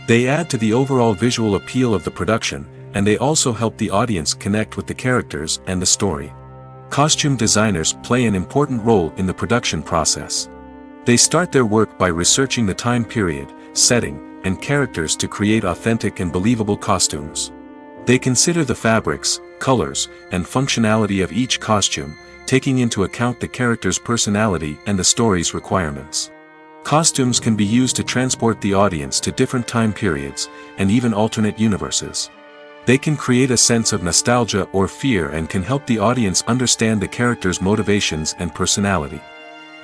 They add to the overall visual appeal of the production, and they also help the audience connect with the characters and the story. Costume designers play an important role in the production process. They start their work by researching the time period, setting, and characters to create authentic and believable costumes. They consider the fabrics, colors, and functionality of each costume, taking into account the character's personality and the story's requirements. Costumes can be used to transport the audience to different time periods, and even alternate universes. They can create a sense of nostalgia or fear and can help the audience understand the character's motivations and personality.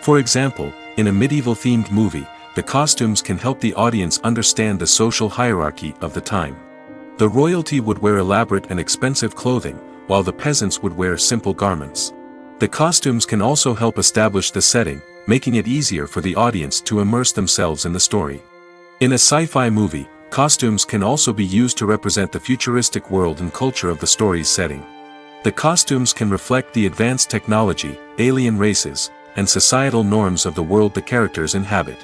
For example, in a medieval-themed movie, the costumes can help the audience understand the social hierarchy of the time. The royalty would wear elaborate and expensive clothing, while the peasants would wear simple garments. The costumes can also help establish the setting, making it easier for the audience to immerse themselves in the story. In a sci-fi movie, costumes can also be used to represent the futuristic world and culture of the story's setting. The costumes can reflect the advanced technology, alien races, and societal norms of the world the characters inhabit.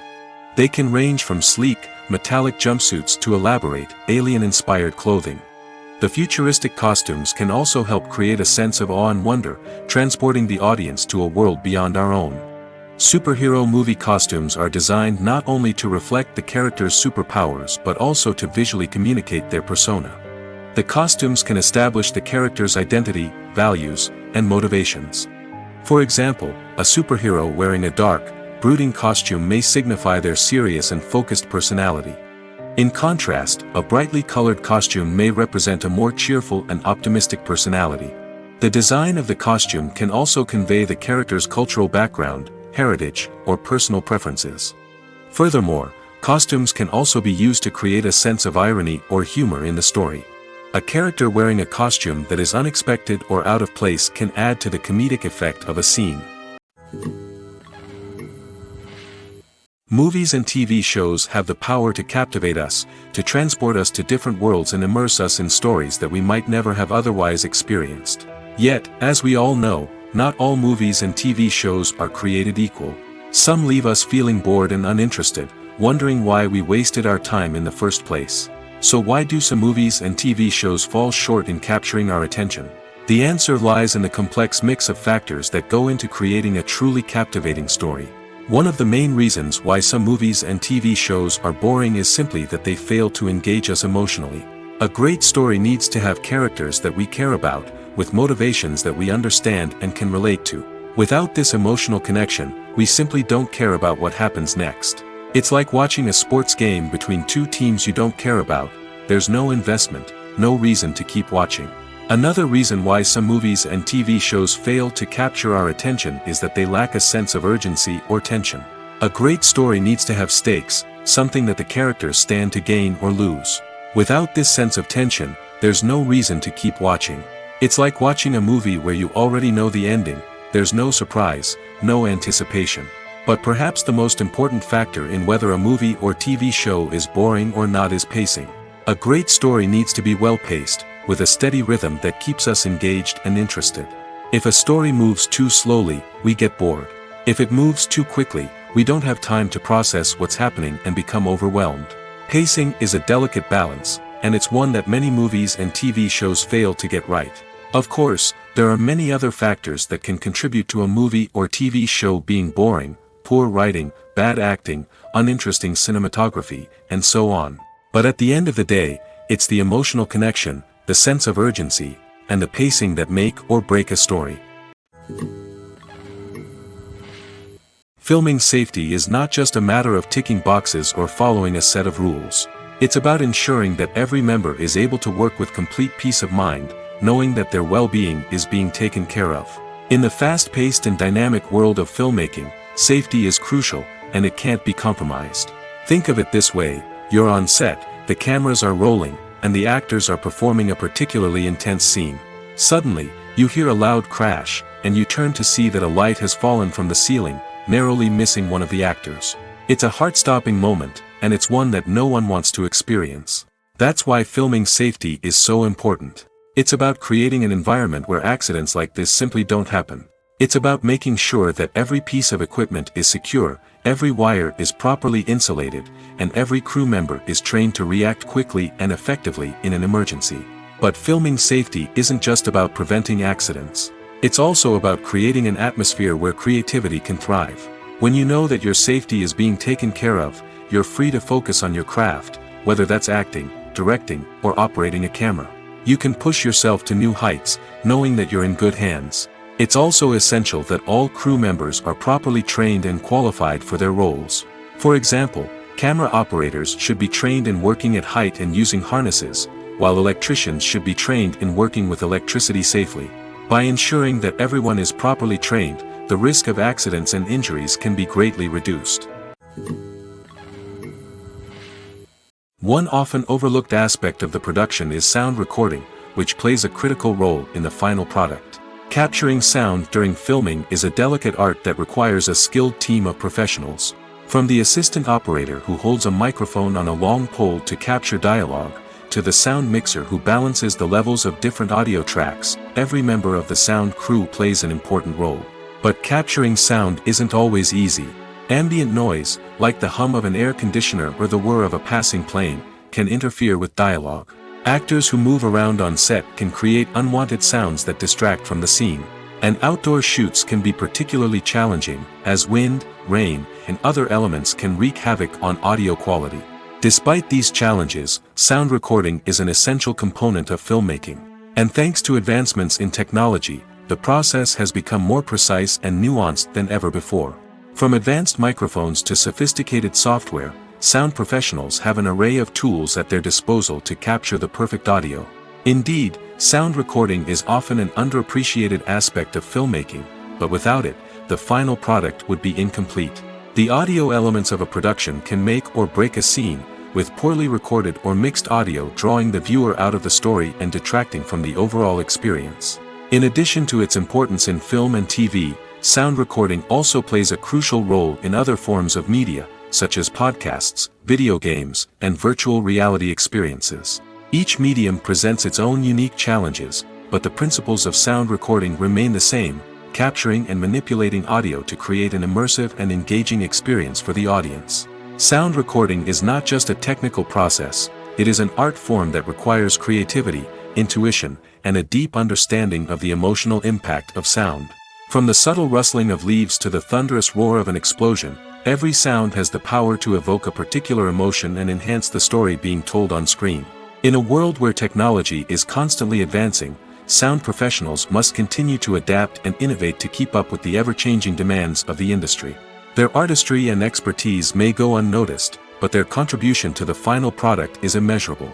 They can range from sleek, metallic jumpsuits to elaborate, alien-inspired clothing. The futuristic costumes can also help create a sense of awe and wonder, transporting the audience to a world beyond our own. Superhero movie costumes are designed not only to reflect the character's superpowers but also to visually communicate their persona. The costumes can establish the character's identity, values, and motivations. For example, a superhero wearing a dark, brooding costume may signify their serious and focused personality. In contrast, a brightly colored costume may represent a more cheerful and optimistic personality. The design of the costume can also convey the character's cultural background, heritage, or personal preferences. Furthermore, costumes can also be used to create a sense of irony or humor in the story. A character wearing a costume that is unexpected or out of place can add to the comedic effect of a scene. Movies and TV shows have the power to captivate us, to transport us to different worlds and immerse us in stories that we might never have otherwise experienced. Yet, as we all know, not all movies and TV shows are created equal. Some leave us feeling bored and uninterested, wondering why we wasted our time in the first place. So why do some movies and TV shows fall short in capturing our attention? The answer lies in the complex mix of factors that go into creating a truly captivating story. One of the main reasons why some movies and TV shows are boring is simply that they fail to engage us emotionally. A great story needs to have characters that we care about, with motivations that we understand and can relate to. Without this emotional connection, we simply don't care about what happens next. It's like watching a sports game between two teams you don't care about. There's no investment, no reason to keep watching. Another reason why some movies and TV shows fail to capture our attention is that they lack a sense of urgency or tension. A great story needs to have stakes, something that the characters stand to gain or lose. Without this sense of tension, there's no reason to keep watching. It's like watching a movie where you already know the ending, there's no surprise, no anticipation. But perhaps the most important factor in whether a movie or TV show is boring or not is pacing. A great story needs to be well-paced, with a steady rhythm that keeps us engaged and interested. If a story moves too slowly, we get bored. If it moves too quickly, we don't have time to process what's happening and become overwhelmed. Pacing is a delicate balance, and it's one that many movies and TV shows fail to get right. Of course, there are many other factors that can contribute to a movie or TV show being boring: poor writing, bad acting, uninteresting cinematography, and so on. But at the end of the day, it's the emotional connection, the sense of urgency, and the pacing that make or break a story. Filming safety is not just a matter of ticking boxes or following a set of rules. It's about ensuring that every member is able to work with complete peace of mind, knowing that their well-being is being taken care of. In the fast-paced and dynamic world of filmmaking, safety is crucial, and it can't be compromised. Think of it this way: you're on set, the cameras are rolling, and the actors are performing a particularly intense scene. Suddenly, you hear a loud crash, and you turn to see that a light has fallen from the ceiling, narrowly missing one of the actors. It's a heart-stopping moment, and it's one that no one wants to experience. That's why filming safety is so important. It's about creating an environment where accidents like this simply don't happen. It's about making sure that every piece of equipment is secure, every wire is properly insulated, and every crew member is trained to react quickly and effectively in an emergency. But filming safety isn't just about preventing accidents. It's also about creating an atmosphere where creativity can thrive. When you know that your safety is being taken care of, you're free to focus on your craft, whether that's acting, directing, or operating a camera. You can push yourself to new heights, knowing that you're in good hands. It's also essential that all crew members are properly trained and qualified for their roles. For example, camera operators should be trained in working at height and using harnesses, while electricians should be trained in working with electricity safely. By ensuring that everyone is properly trained, the risk of accidents and injuries can be greatly reduced. One often overlooked aspect of the production is sound recording, which plays a critical role in the final product. Capturing sound during filming is a delicate art that requires a skilled team of professionals. From the assistant operator who holds a microphone on a long pole to capture dialogue, to the sound mixer who balances the levels of different audio tracks, every member of the sound crew plays an important role. But capturing sound isn't always easy. Ambient noise, like the hum of an air conditioner or the whir of a passing plane, can interfere with dialogue. Actors who move around on set can create unwanted sounds that distract from the scene. And outdoor shoots can be particularly challenging, as wind, rain, and other elements can wreak havoc on audio quality. Despite these challenges, sound recording is an essential component of filmmaking. And thanks to advancements in technology, the process has become more precise and nuanced than ever before. From advanced microphones to sophisticated software, sound professionals have an array of tools at their disposal to capture the perfect audio. Indeed, sound recording is often an underappreciated aspect of filmmaking, but without it, the final product would be incomplete. The audio elements of a production can make or break a scene, with poorly recorded or mixed audio drawing the viewer out of the story and detracting from the overall experience. In addition to its importance in film and TV, sound recording also plays a crucial role in other forms of media, such as podcasts, video games, and virtual reality experiences. Each medium presents its own unique challenges, but the principles of sound recording remain the same, capturing and manipulating audio to create an immersive and engaging experience for the audience. Sound recording is not just a technical process, it is an art form that requires creativity, intuition, and a deep understanding of the emotional impact of sound. From the subtle rustling of leaves to the thunderous roar of an explosion, every sound has the power to evoke a particular emotion and enhance the story being told on screen. In a world where technology is constantly advancing, sound professionals must continue to adapt and innovate to keep up with the ever-changing demands of the industry. Their artistry and expertise may go unnoticed, but their contribution to the final product is immeasurable.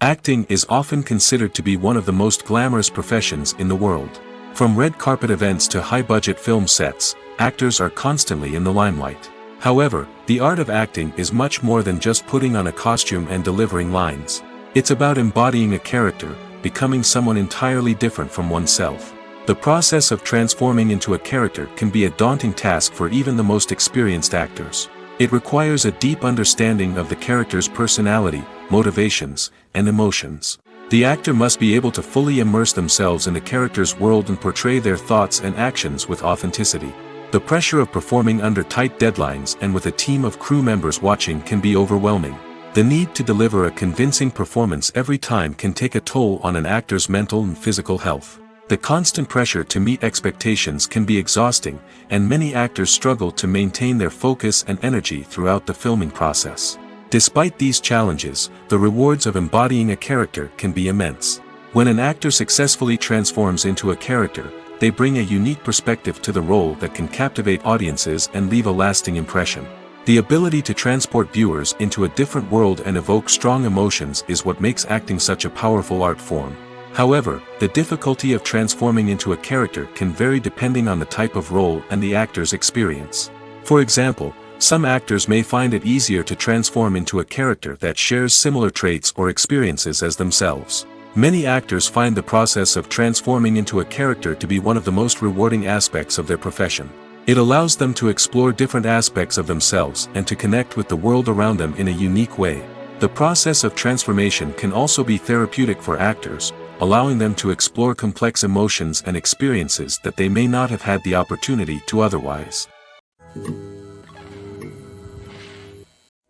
Acting is often considered to be one of the most glamorous professions in the world. From red carpet events to high-budget film sets, actors are constantly in the limelight. However, the art of acting is much more than just putting on a costume and delivering lines. It's about embodying a character, becoming someone entirely different from oneself. The process of transforming into a character can be a daunting task for even the most experienced actors. It requires a deep understanding of the character's personality, motivations, and emotions. The actor must be able to fully immerse themselves in the character's world and portray their thoughts and actions with authenticity. The pressure of performing under tight deadlines and with a team of crew members watching can be overwhelming. The need to deliver a convincing performance every time can take a toll on an actor's mental and physical health. The constant pressure to meet expectations can be exhausting, and many actors struggle to maintain their focus and energy throughout the filming process. Despite these challenges, the rewards of embodying a character can be immense. When an actor successfully transforms into a character, they bring a unique perspective to the role that can captivate audiences and leave a lasting impression. The ability to transport viewers into a different world and evoke strong emotions is what makes acting such a powerful art form. However, the difficulty of transforming into a character can vary depending on the type of role and the actor's experience. For example, some actors may find it easier to transform into a character that shares similar traits or experiences as themselves. Many actors find the process of transforming into a character to be one of the most rewarding aspects of their profession. It allows them to explore different aspects of themselves and to connect with the world around them in a unique way. The process of transformation can also be therapeutic for actors, allowing them to explore complex emotions and experiences that they may not have had the opportunity to otherwise.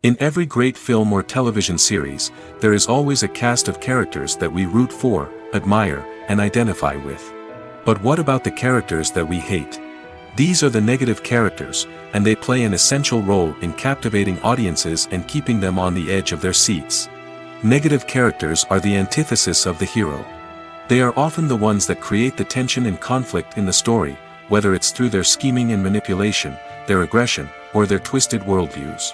In every great film or television series, there is always a cast of characters that we root for, admire, and identify with. But what about the characters that we hate? These are the negative characters, and they play an essential role in captivating audiences and keeping them on the edge of their seats. Negative characters are the antithesis of the hero. They are often the ones that create the tension and conflict in the story, whether it's through their scheming and manipulation, their aggression, or their twisted worldviews.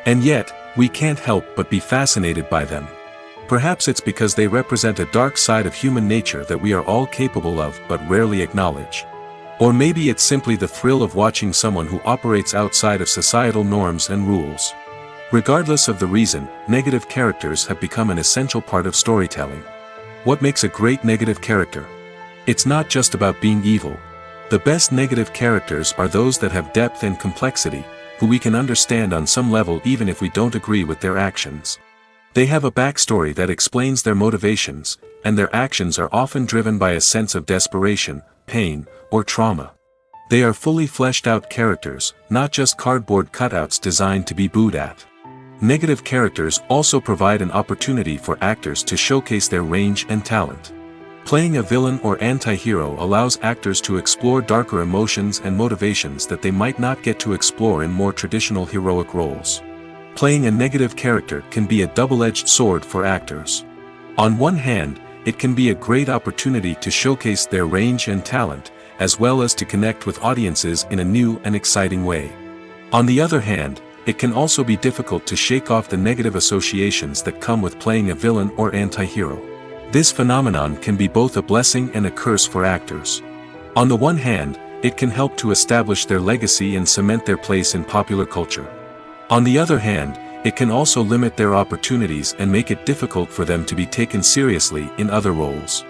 And yet, we can't help but be fascinated by them. Perhaps it's because they represent a dark side of human nature that we are all capable of but rarely acknowledge. Or maybe it's simply the thrill of watching someone who operates outside of societal norms and rules. Regardless of the reason, negative characters have become an essential part of storytelling. What makes a great negative character? It's not just about being evil. The best negative characters are those that have depth and complexity, who we can understand on some level even if we don't agree with their actions. They have a backstory that explains their motivations, and their actions are often driven by a sense of desperation, pain, or trauma. They are fully fleshed out characters, not just cardboard cutouts designed to be booed at. Negative characters also provide an opportunity for actors to showcase their range and talent. Playing a villain or anti-hero allows actors to explore darker emotions and motivations that they might not get to explore in more traditional heroic roles. Playing a negative character can be a double-edged sword for actors. On one hand, it can be a great opportunity to showcase their range and talent, as well as to connect with audiences in a new and exciting way. On the other hand, it can also be difficult to shake off the negative associations that come with playing a villain or anti-hero. This phenomenon can be both a blessing and a curse for actors. On the one hand, it can help to establish their legacy and cement their place in popular culture. On the other hand, it can also limit their opportunities and make it difficult for them to be taken seriously in other roles.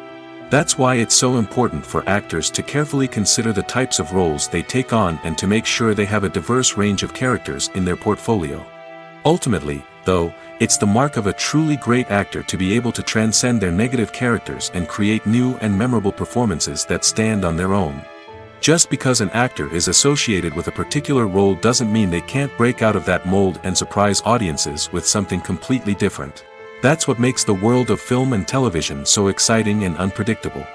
That's why it's so important for actors to carefully consider the types of roles they take on and to make sure they have a diverse range of characters in their portfolio. Ultimately, though, it's the mark of a truly great actor to be able to transcend their negative characters and create new and memorable performances that stand on their own. Just because an actor is associated with a particular role doesn't mean they can't break out of that mold and surprise audiences with something completely different. That's what makes the world of film and television so exciting and unpredictable.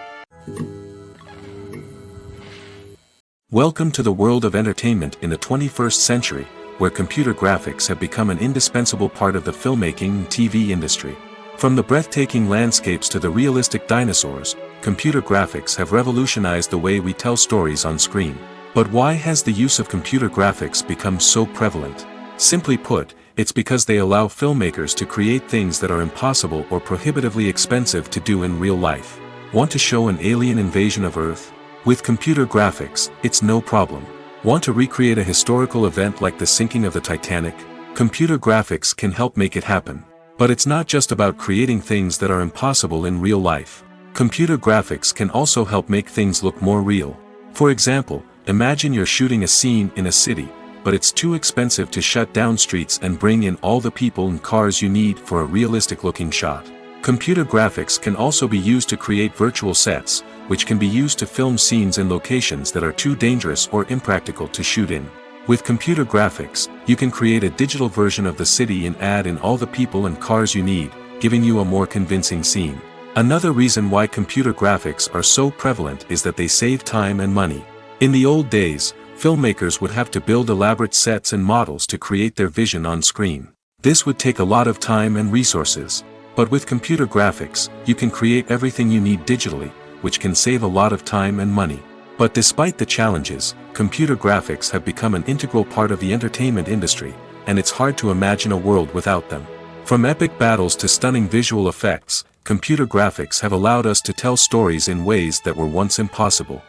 Welcome to the world of entertainment in the 21st century, where computer graphics have become an indispensable part of the filmmaking and TV industry. From the breathtaking landscapes to the realistic dinosaurs, computer graphics have revolutionized the way we tell stories on screen. But why has the use of computer graphics become so prevalent? Simply put, it's because they allow filmmakers to create things that are impossible or prohibitively expensive to do in real life. Want to show an alien invasion of Earth? With computer graphics, it's no problem. Want to recreate a historical event like the sinking of the Titanic? Computer graphics can help make it happen. But it's not just about creating things that are impossible in real life. Computer graphics can also help make things look more real. For example, imagine you're shooting a scene in a city, but it's too expensive to shut down streets and bring in all the people and cars you need for a realistic-looking shot. Computer graphics can also be used to create virtual sets, which can be used to film scenes in locations that are too dangerous or impractical to shoot in. With computer graphics, you can create a digital version of the city and add in all the people and cars you need, giving you a more convincing scene. Another reason why computer graphics are so prevalent is that they save time and money. In the old days, filmmakers would have to build elaborate sets and models to create their vision on screen. This would take a lot of time and resources. But with computer graphics, you can create everything you need digitally, which can save a lot of time and money. But despite the challenges, computer graphics have become an integral part of the entertainment industry, and it's hard to imagine a world without them. From epic battles to stunning visual effects, computer graphics have allowed us to tell stories in ways that were once impossible.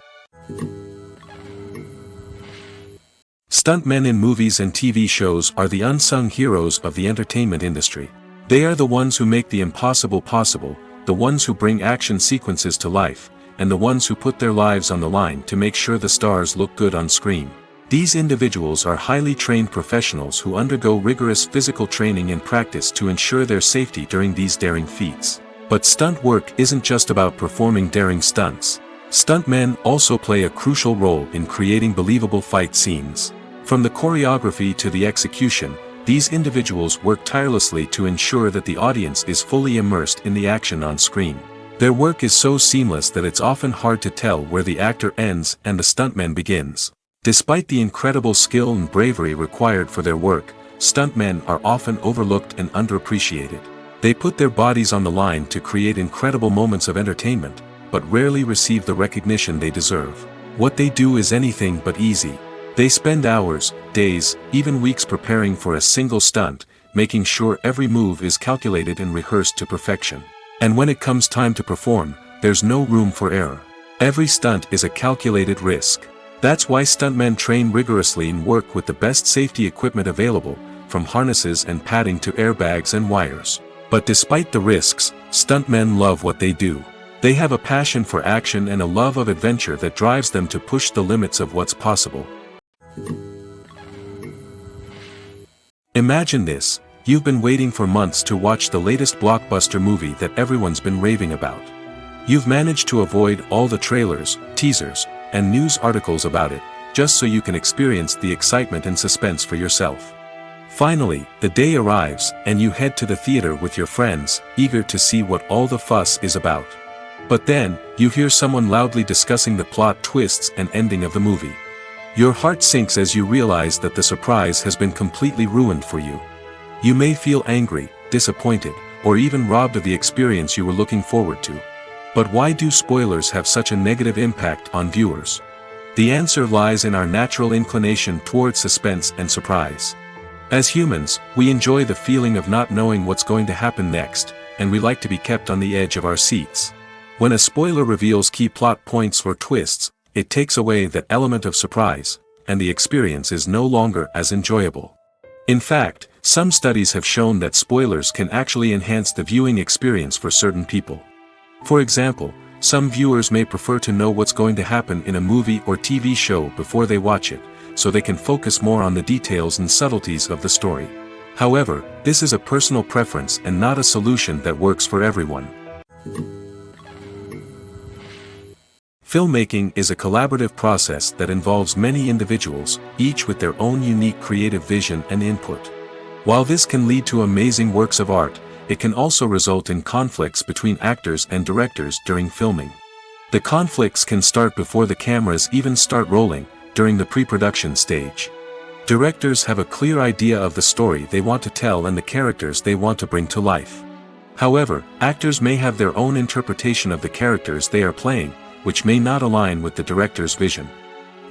Stuntmen in movies and TV shows are the unsung heroes of the entertainment industry. They are the ones who make the impossible possible, the ones who bring action sequences to life, and the ones who put their lives on the line to make sure the stars look good on screen. These individuals are highly trained professionals who undergo rigorous physical training and practice to ensure their safety during these daring feats. But stunt work isn't just about performing daring stunts. Stuntmen also play a crucial role in creating believable fight scenes. From the choreography to the execution, these individuals work tirelessly to ensure that the audience is fully immersed in the action on screen. Their work is so seamless that it's often hard to tell where the actor ends and the stuntman begins. Despite the incredible skill and bravery required for their work, stuntmen are often overlooked and underappreciated. They put their bodies on the line to create incredible moments of entertainment, but rarely receive the recognition they deserve. What they do is anything but easy. They spend hours, days, even weeks preparing for a single stunt, making sure every move is calculated and rehearsed to perfection. And when it comes time to perform, there's no room for error. Every stunt is a calculated risk. That's why stuntmen train rigorously and work with the best safety equipment available, from harnesses and padding to airbags and wires. But despite the risks, stuntmen love what they do. They have a passion for action and a love of adventure that drives them to push the limits of what's possible. Imagine this: you've been waiting for months to watch the latest blockbuster movie that everyone's been raving about. You've managed to avoid all the trailers, teasers, and news articles about it, just so you can experience the excitement and suspense for yourself. Finally, the day arrives, and you head to the theater with your friends, eager to see what all the fuss is about. But then, you hear someone loudly discussing the plot twists and ending of the movie. Your heart sinks as you realize that the surprise has been completely ruined for you. You may feel angry, disappointed, or even robbed of the experience you were looking forward to. But why do spoilers have such a negative impact on viewers? The answer lies in our natural inclination toward suspense and surprise. As humans, we enjoy the feeling of not knowing what's going to happen next, and we like to be kept on the edge of our seats. When a spoiler reveals key plot points or twists, it takes away that element of surprise, and the experience is no longer as enjoyable. In fact, some studies have shown that spoilers can actually enhance the viewing experience for certain people. For example, some viewers may prefer to know what's going to happen in a movie or TV show before they watch it, so they can focus more on the details and subtleties of the story. However, this is a personal preference and not a solution that works for everyone. Filmmaking is a collaborative process that involves many individuals, each with their own unique creative vision and input. While this can lead to amazing works of art, it can also result in conflicts between actors and directors during filming. The conflicts can start before the cameras even start rolling, during the pre-production stage. Directors have a clear idea of the story they want to tell and the characters they want to bring to life. However, actors may have their own interpretation of the characters they are playing, which may not align with the director's vision.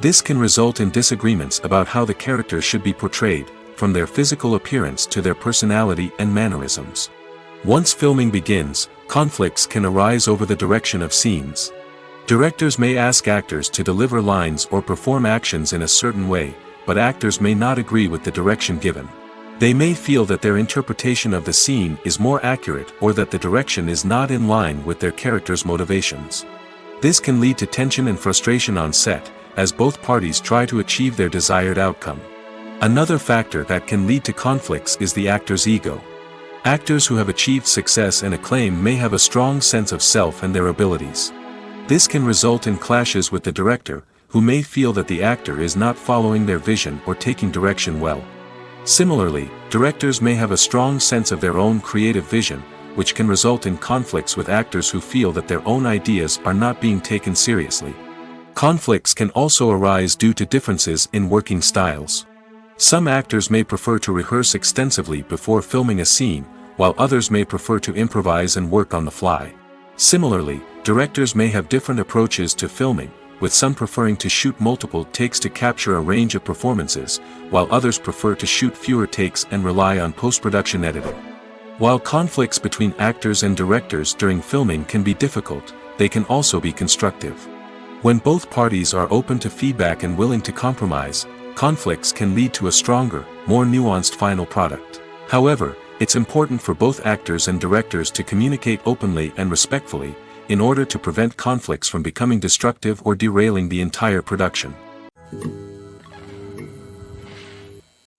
This can result in disagreements about how the characters should be portrayed, from their physical appearance to their personality and mannerisms. Once filming begins, conflicts can arise over the direction of scenes. Directors may ask actors to deliver lines or perform actions in a certain way, but actors may not agree with the direction given. They may feel that their interpretation of the scene is more accurate or that the direction is not in line with their character's motivations. This can lead to tension and frustration on set, as both parties try to achieve their desired outcome. Another factor that can lead to conflicts is the actor's ego. Actors who have achieved success and acclaim may have a strong sense of self and their abilities. This can result in clashes with the director, who may feel that the actor is not following their vision or taking direction well. Similarly, directors may have a strong sense of their own creative vision, which can result in conflicts with actors who feel that their own ideas are not being taken seriously. Conflicts can also arise due to differences in working styles. Some actors may prefer to rehearse extensively before filming a scene, while others may prefer to improvise and work on the fly. Similarly, directors may have different approaches to filming, with some preferring to shoot multiple takes to capture a range of performances, while others prefer to shoot fewer takes and rely on post-production editing. While conflicts between actors and directors during filming can be difficult, they can also be constructive. When both parties are open to feedback and willing to compromise, conflicts can lead to a stronger, more nuanced final product. However, it's important for both actors and directors to communicate openly and respectfully, in order to prevent conflicts from becoming destructive or derailing the entire production.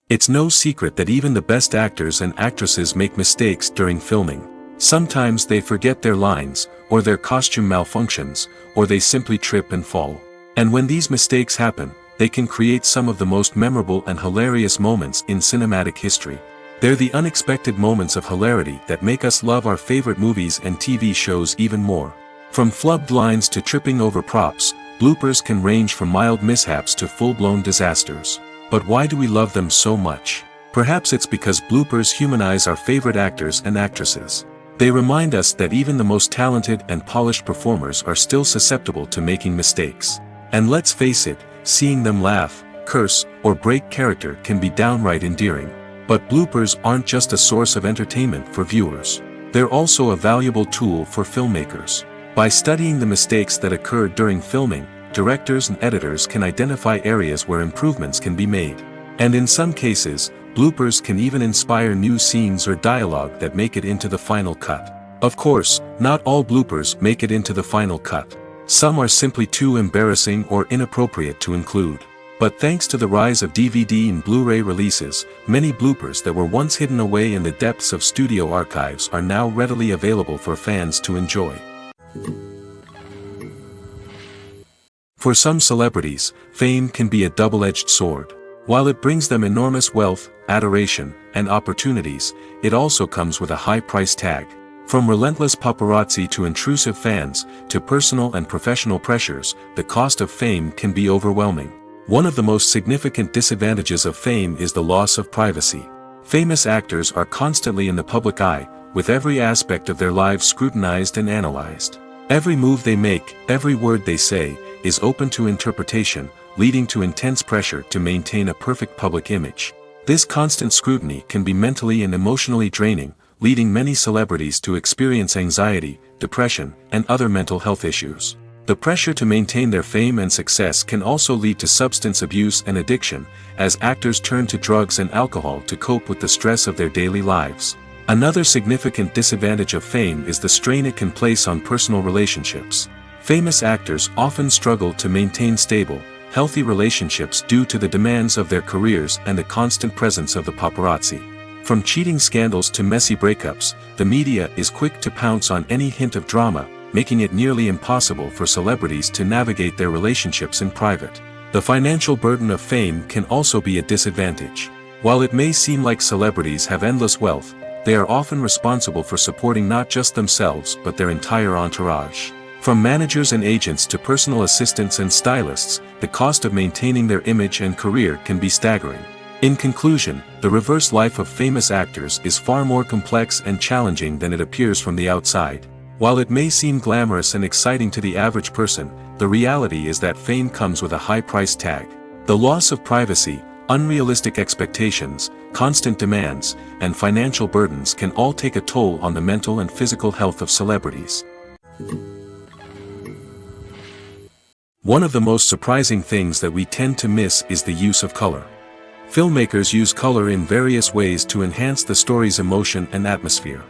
It's no secret that even the best actors and actresses make mistakes during filming. Sometimes they forget their lines, or their costume malfunctions, or they simply trip and fall. And when these mistakes happen, they can create some of the most memorable and hilarious moments in cinematic history. They're the unexpected moments of hilarity that make us love our favorite movies and TV shows even more. From flubbed lines to tripping over props, bloopers can range from mild mishaps to full-blown disasters. But why do we love them so much? Perhaps it's because bloopers humanize our favorite actors and actresses. They remind us that even the most talented and polished performers are still susceptible to making mistakes. And let's face it, seeing them laugh, curse, or break character can be downright endearing. But bloopers aren't just a source of entertainment for viewers. They're also a valuable tool for filmmakers. By studying the mistakes that occurred during filming, directors and editors can identify areas where improvements can be made. And in some cases, bloopers can even inspire new scenes or dialogue that make it into the final cut. Of course, not all bloopers make it into the final cut. Some are simply too embarrassing or inappropriate to include. But thanks to the rise of DVD and Blu-ray releases, many bloopers that were once hidden away in the depths of studio archives are now readily available for fans to enjoy. For some celebrities, fame can be a double-edged sword. While it brings them enormous wealth, adoration, and opportunities, it also comes with a high price tag. From relentless paparazzi to intrusive fans, to personal and professional pressures, the cost of fame can be overwhelming. One of the most significant disadvantages of fame is the loss of privacy. Famous actors are constantly in the public eye, with every aspect of their lives scrutinized and analyzed. Every move they make, every word they say, is open to interpretation, leading to intense pressure to maintain a perfect public image. This constant scrutiny can be mentally and emotionally draining, leading many celebrities to experience anxiety, depression, and other mental health issues. The pressure to maintain their fame and success can also lead to substance abuse and addiction, as actors turn to drugs and alcohol to cope with the stress of their daily lives. Another significant disadvantage of fame is the strain it can place on personal relationships. Famous actors often struggle to maintain stable, healthy relationships due to the demands of their careers and the constant presence of the paparazzi. From cheating scandals to messy breakups, the media is quick to pounce on any hint of drama, making it nearly impossible for celebrities to navigate their relationships in private. The financial burden of fame can also be a disadvantage. While it may seem like celebrities have endless wealth, they are often responsible for supporting not just themselves but their entire entourage. From managers and agents to personal assistants and stylists, the cost of maintaining their image and career can be staggering. In conclusion, the reverse life of famous actors is far more complex and challenging than it appears from the outside. While it may seem glamorous and exciting to the average person, the reality is that fame comes with a high price tag. The loss of privacy, unrealistic expectations, constant demands, and financial burdens can all take a toll on the mental and physical health of celebrities. One of the most surprising things that we tend to miss is the use of color. Filmmakers use color in various ways to enhance the story's emotion and atmosphere.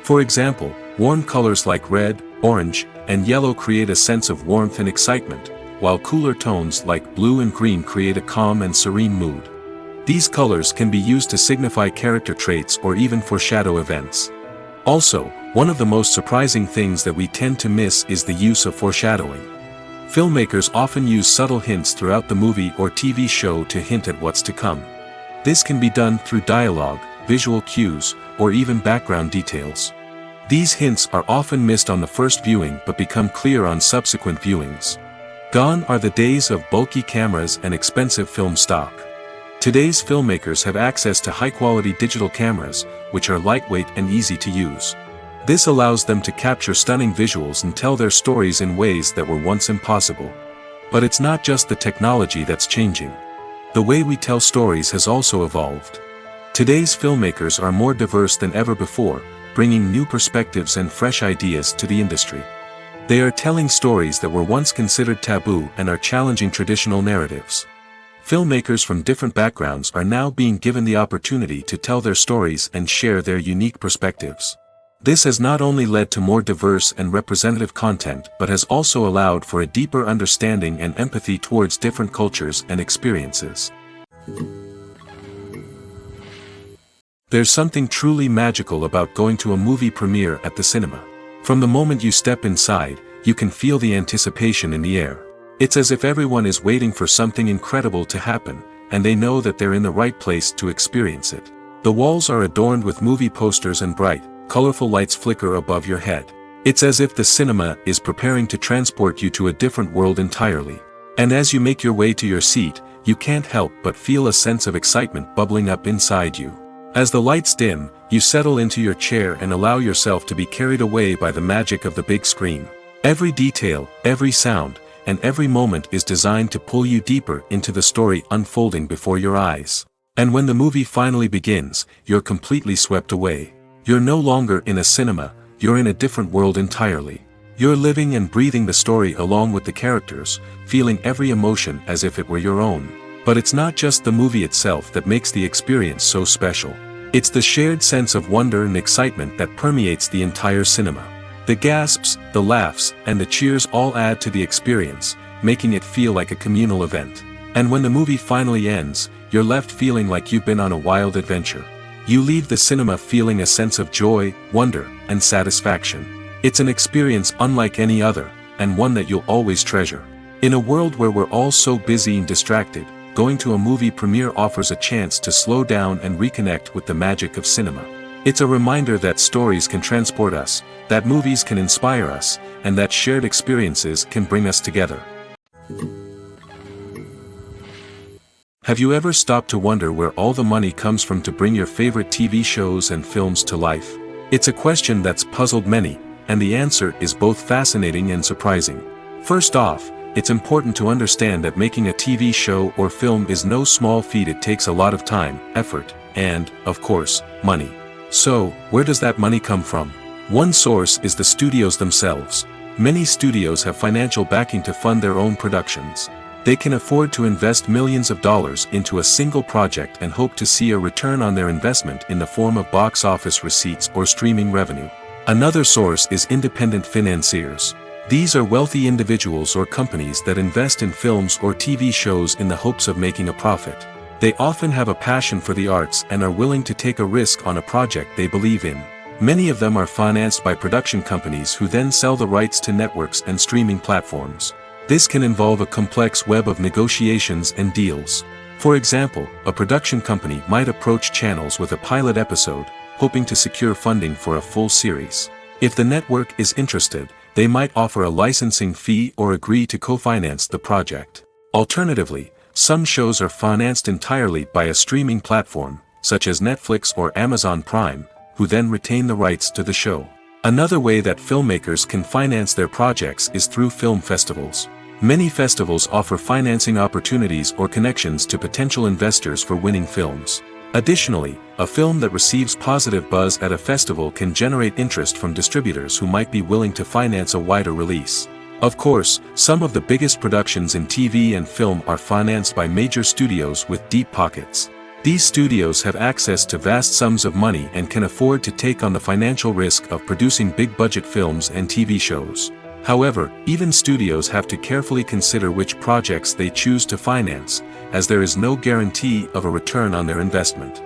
For example, warm colors like red, orange, and yellow create a sense of warmth and excitement, while cooler tones like blue and green create a calm and serene mood. These colors can be used to signify character traits or even foreshadow events. Also, one of the most surprising things that we tend to miss is the use of foreshadowing. Filmmakers often use subtle hints throughout the movie or TV show to hint at what's to come. This can be done through dialogue, visual cues, or even background details. These hints are often missed on the first viewing but become clear on subsequent viewings. Gone are the days of bulky cameras and expensive film stock. Today's filmmakers have access to high-quality digital cameras, which are lightweight and easy to use. This allows them to capture stunning visuals and tell their stories in ways that were once impossible. But it's not just the technology that's changing. The way we tell stories has also evolved. Today's filmmakers are more diverse than ever before, bringing new perspectives and fresh ideas to the industry. They are telling stories that were once considered taboo and are challenging traditional narratives. Filmmakers from different backgrounds are now being given the opportunity to tell their stories and share their unique perspectives. This has not only led to more diverse and representative content but has also allowed for a deeper understanding and empathy towards different cultures and experiences. There's something truly magical about going to a movie premiere at the cinema. From the moment you step inside, you can feel the anticipation in the air. It's as if everyone is waiting for something incredible to happen, and they know that they're in the right place to experience it. The walls are adorned with movie posters and bright, colorful lights flicker above your head. It's as if the cinema is preparing to transport you to a different world entirely. And as you make your way to your seat, you can't help but feel a sense of excitement bubbling up inside you. As the lights dim, you settle into your chair and allow yourself to be carried away by the magic of the big screen. Every detail, every sound, and every moment is designed to pull you deeper into the story unfolding before your eyes. And when the movie finally begins, you're completely swept away. You're no longer in a cinema, you're in a different world entirely. You're living and breathing the story along with the characters, feeling every emotion as if it were your own. But it's not just the movie itself that makes the experience so special. It's the shared sense of wonder and excitement that permeates the entire cinema. The gasps, the laughs, and the cheers all add to the experience, making it feel like a communal event. And when the movie finally ends, you're left feeling like you've been on a wild adventure. You leave the cinema feeling a sense of joy, wonder, and satisfaction. It's an experience unlike any other, and one that you'll always treasure. In a world where we're all so busy and distracted, going to a movie premiere offers a chance to slow down and reconnect with the magic of cinema. It's a reminder that stories can transport us, that movies can inspire us, and that shared experiences can bring us together. Have you ever stopped to wonder where all the money comes from to bring your favorite TV shows and films to life? It's a question that's puzzled many, and the answer is both fascinating and surprising. First off, it's important to understand that making a TV show or film is no small feat. It takes a lot of time, effort, and, of course, money. So, where does that money come from? One source is the studios themselves. Many studios have financial backing to fund their own productions. They can afford to invest millions of dollars into a single project and hope to see a return on their investment in the form of box office receipts or streaming revenue. Another source is independent financiers. These are wealthy individuals or companies that invest in films or TV shows in the hopes of making a profit. They often have a passion for the arts and are willing to take a risk on a project they believe in. Many of them are financed by production companies who then sell the rights to networks and streaming platforms. This can involve a complex web of negotiations and deals. For example, a production company might approach channels with a pilot episode, hoping to secure funding for a full series. If the network is interested, they might offer a licensing fee or agree to co-finance the project. Alternatively, some shows are financed entirely by a streaming platform, such as Netflix or Amazon Prime, who then retain the rights to the show. Another way that filmmakers can finance their projects is through film festivals. Many festivals offer financing opportunities or connections to potential investors for winning films. Additionally, a film that receives positive buzz at a festival can generate interest from distributors who might be willing to finance a wider release. Of course, some of the biggest productions in TV and film are financed by major studios with deep pockets. These studios have access to vast sums of money and can afford to take on the financial risk of producing big-budget films and TV shows. However, even studios have to carefully consider which projects they choose to finance, as there is no guarantee of a return on their investment.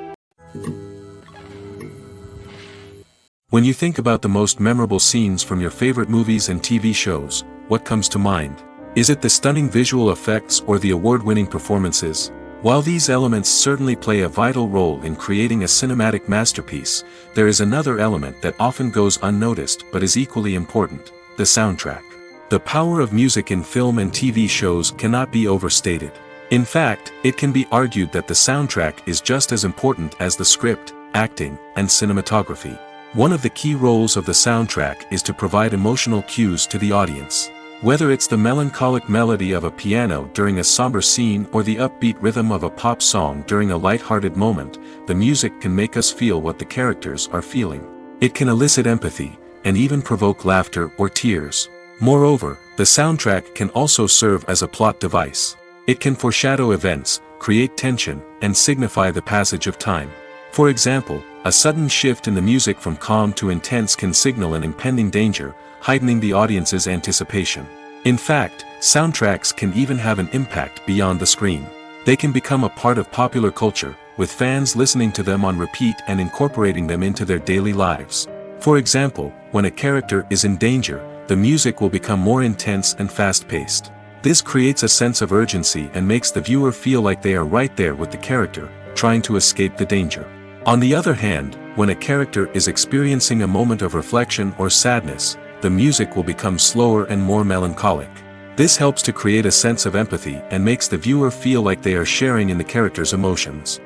When you think about the most memorable scenes from your favorite movies and TV shows, what comes to mind? Is it the stunning visual effects or the award-winning performances? While these elements certainly play a vital role in creating a cinematic masterpiece, there is another element that often goes unnoticed but is equally important: the soundtrack. The power of music in film and TV shows cannot be overstated. In fact, it can be argued that the soundtrack is just as important as the script, acting, and cinematography. One of the key roles of the soundtrack is to provide emotional cues to the audience. Whether it's the melancholic melody of a piano during a somber scene or the upbeat rhythm of a pop song during a light-hearted moment, the music can make us feel what the characters are feeling. It can elicit empathy, and even provoke laughter or tears. Moreover, the soundtrack can also serve as a plot device. It can foreshadow events, create tension, and signify the passage of time. For example, a sudden shift in the music from calm to intense can signal an impending danger, heightening the audience's anticipation. In fact, soundtracks can even have an impact beyond the screen. They can become a part of popular culture, with fans listening to them on repeat and incorporating them into their daily lives. For example, when a character is in danger, the music will become more intense and fast-paced. This creates a sense of urgency and makes the viewer feel like they are right there with the character, trying to escape the danger. On the other hand, when a character is experiencing a moment of reflection or sadness, the music will become slower and more melancholic. This helps to create a sense of empathy and makes the viewer feel like they are sharing in the character's emotions.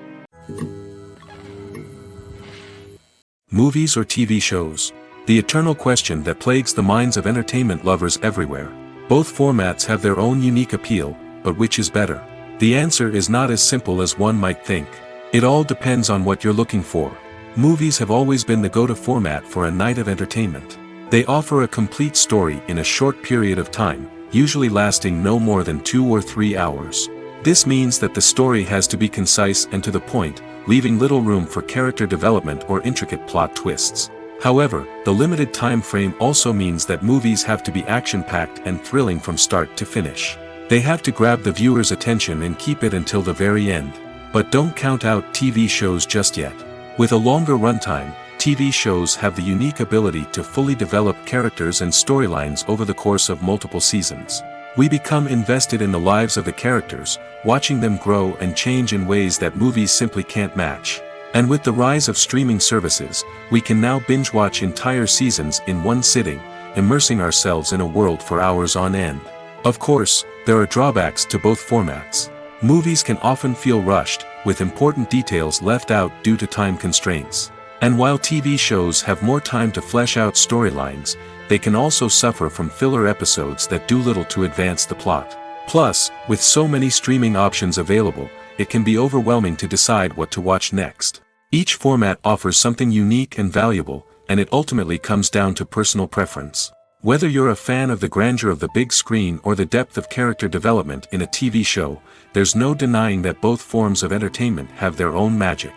Movies or TV shows? The eternal question that plagues the minds of entertainment lovers everywhere. Both formats have their own unique appeal, but which is better? The answer is not as simple as one might think. It all depends on what you're looking for. Movies have always been the go-to format for a night of entertainment. They offer a complete story in a short period of time, usually lasting no more than 2 or 3 hours. This means that the story has to be concise and to the point, leaving little room for character development or intricate plot twists. However, the limited time frame also means that movies have to be action-packed and thrilling from start to finish. They have to grab the viewer's attention and keep it until the very end. But don't count out TV shows just yet. With a longer runtime, TV shows have the unique ability to fully develop characters and storylines over the course of multiple seasons. We become invested in the lives of the characters, watching them grow and change in ways that movies simply can't match. And with the rise of streaming services, we can now binge-watch entire seasons in one sitting, immersing ourselves in a world for hours on end. Of course, there are drawbacks to both formats. Movies can often feel rushed, with important details left out due to time constraints. And while TV shows have more time to flesh out storylines, they can also suffer from filler episodes that do little to advance the plot. Plus, with so many streaming options available, it can be overwhelming to decide what to watch next. Each format offers something unique and valuable, and it ultimately comes down to personal preference. Whether you're a fan of the grandeur of the big screen or the depth of character development in a TV show, there's no denying that both forms of entertainment have their own magic.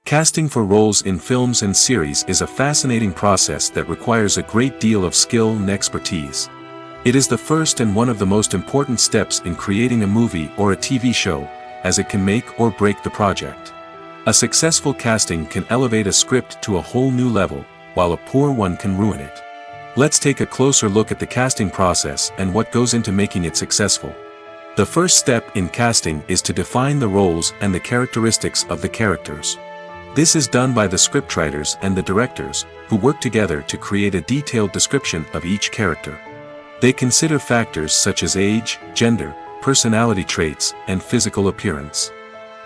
Casting for roles in films and series is a fascinating process that requires a great deal of skill and expertise. It is the first and one of the most important steps in creating a movie or a TV show, as it can make or break the project. A successful casting can elevate a script to a whole new level, while a poor one can ruin it. Let's take a closer look at the casting process and what goes into making it successful. The first step in casting is to define the roles and the characteristics of the characters. This is done by the scriptwriters and the directors, who work together to create a detailed description of each character. They consider factors such as age, gender, personality traits, and physical appearance.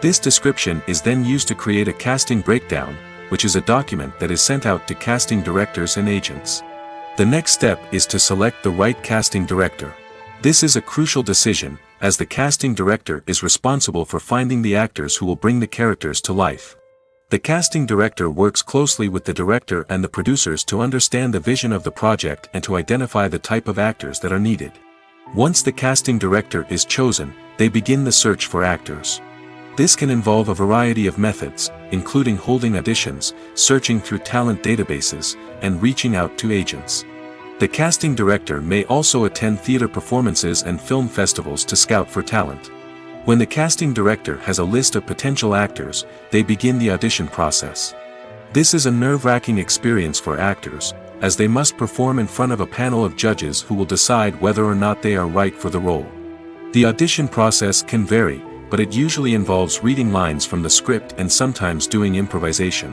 This description is then used to create a casting breakdown, which is a document that is sent out to casting directors and agents. The next step is to select the right casting director. This is a crucial decision, as the casting director is responsible for finding the actors who will bring the characters to life. The casting director works closely with the director and the producers to understand the vision of the project and to identify the type of actors that are needed. Once the casting director is chosen, they begin the search for actors. This can involve a variety of methods, including holding auditions, searching through talent databases, and reaching out to agents. The casting director may also attend theater performances and film festivals to scout for talent. When the casting director has a list of potential actors, they begin the audition process. This is a nerve-wracking experience for actors, as they must perform in front of a panel of judges who will decide whether or not they are right for the role. The audition process can vary, but it usually involves reading lines from the script and sometimes doing improvisation.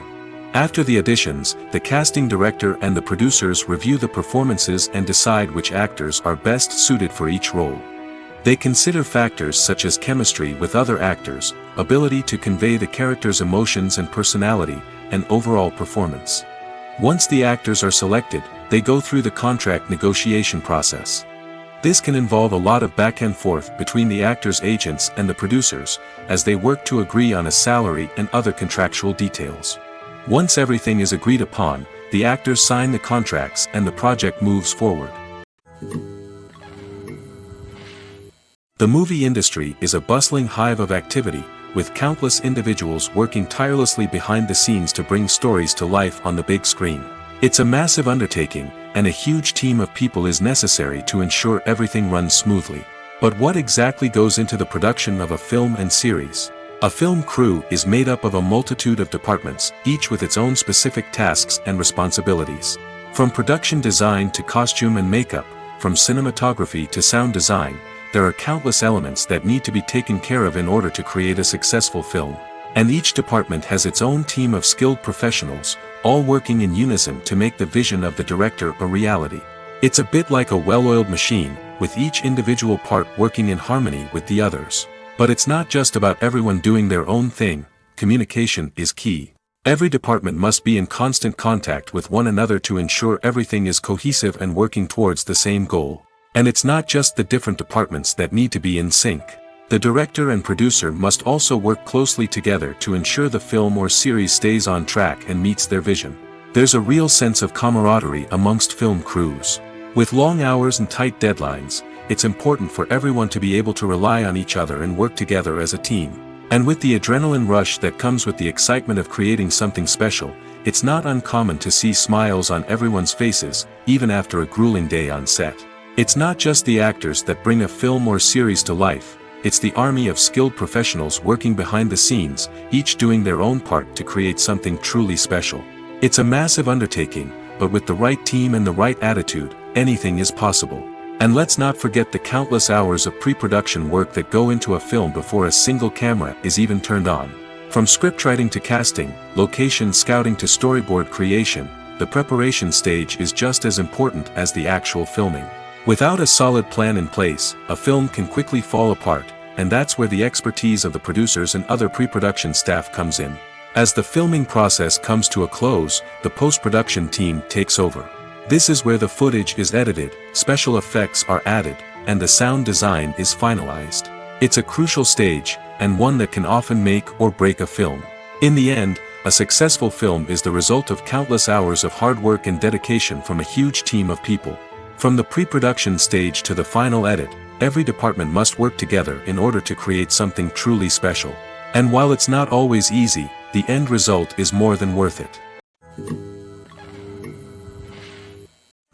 After the auditions, the casting director and the producers review the performances and decide which actors are best suited for each role. They consider factors such as chemistry with other actors, ability to convey the character's emotions and personality, and overall performance. Once the actors are selected, they go through the contract negotiation process. This can involve a lot of back and forth between the actors' agents and the producers, as they work to agree on a salary and other contractual details. Once everything is agreed upon, the actors sign the contracts and the project moves forward. The movie industry is a bustling hive of activity, with countless individuals working tirelessly behind the scenes to bring stories to life on the big screen. It's a massive undertaking, and a huge team of people is necessary to ensure everything runs smoothly. But what exactly goes into the production of a film and series? A film crew is made up of a multitude of departments, each with its own specific tasks and responsibilities. From production design to costume and makeup, from cinematography to sound design, there are countless elements that need to be taken care of in order to create a successful film. And each department has its own team of skilled professionals, all working in unison to make the vision of the director a reality. It's a bit like a well-oiled machine, with each individual part working in harmony with the others. But it's not just about everyone doing their own thing, communication is key. Every department must be in constant contact with one another to ensure everything is cohesive and working towards the same goal. And it's not just the different departments that need to be in sync. The director and producer must also work closely together to ensure the film or series stays on track and meets their vision. There's a real sense of camaraderie amongst film crews. With long hours and tight deadlines, it's important for everyone to be able to rely on each other and work together as a team. And with the adrenaline rush that comes with the excitement of creating something special, it's not uncommon to see smiles on everyone's faces, even after a grueling day on set. It's not just the actors that bring a film or series to life, it's the army of skilled professionals working behind the scenes, each doing their own part to create something truly special. It's a massive undertaking, but with the right team and the right attitude, anything is possible. And let's not forget the countless hours of pre-production work that go into a film before a single camera is even turned on. From scriptwriting to casting, location scouting to storyboard creation, the preparation stage is just as important as the actual filming. Without a solid plan in place, a film can quickly fall apart, and that's where the expertise of the producers and other pre-production staff comes in. As the filming process comes to a close, the post-production team takes over. This is where the footage is edited, special effects are added, and the sound design is finalized. It's a crucial stage, and one that can often make or break a film. In the end, a successful film is the result of countless hours of hard work and dedication from a huge team of people. From the pre-production stage to the final edit, every department must work together in order to create something truly special. And while it's not always easy, the end result is more than worth it.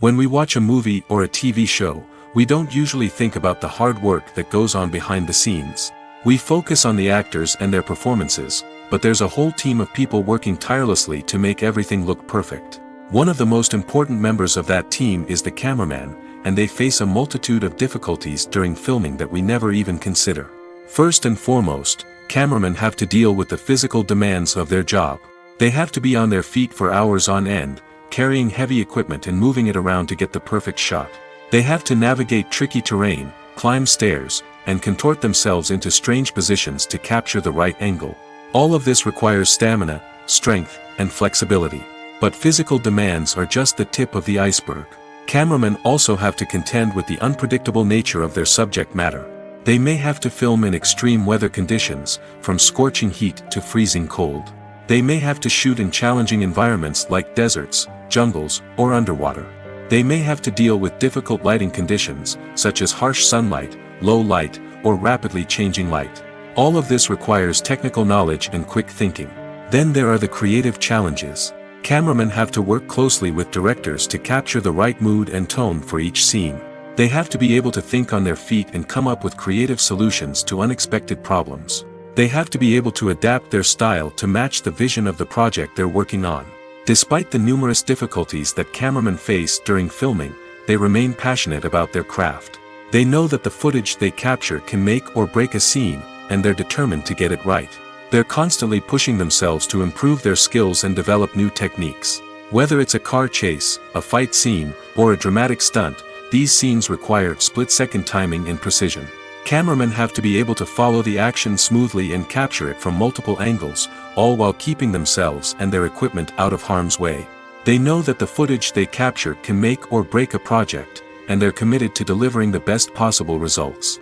When we watch a movie or a TV show, we don't usually think about the hard work that goes on behind the scenes. We focus on the actors and their performances, but there's a whole team of people working tirelessly to make everything look perfect. One of the most important members of that team is the cameraman, and they face a multitude of difficulties during filming that we never even consider. First and foremost, cameramen have to deal with the physical demands of their job. They have to be on their feet for hours on end, carrying heavy equipment and moving it around to get the perfect shot. They have to navigate tricky terrain, climb stairs, and contort themselves into strange positions to capture the right angle. All of this requires stamina, strength, and flexibility. But physical demands are just the tip of the iceberg. Cameramen also have to contend with the unpredictable nature of their subject matter. They may have to film in extreme weather conditions, from scorching heat to freezing cold. They may have to shoot in challenging environments like deserts, jungles, or underwater. They may have to deal with difficult lighting conditions, such as harsh sunlight, low light, or rapidly changing light. All of this requires technical knowledge and quick thinking. Then there are the creative challenges. Cameramen have to work closely with directors to capture the right mood and tone for each scene. They have to be able to think on their feet and come up with creative solutions to unexpected problems. They have to be able to adapt their style to match the vision of the project they're working on. Despite the numerous difficulties that cameramen face during filming, they remain passionate about their craft. They know that the footage they capture can make or break a scene, and they're determined to get it right. They're constantly pushing themselves to improve their skills and develop new techniques. Whether it's a car chase, a fight scene, or a dramatic stunt, these scenes require split-second timing and precision. Cameramen have to be able to follow the action smoothly and capture it from multiple angles, all while keeping themselves and their equipment out of harm's way. They know that the footage they capture can make or break a project, and they're committed to delivering the best possible results.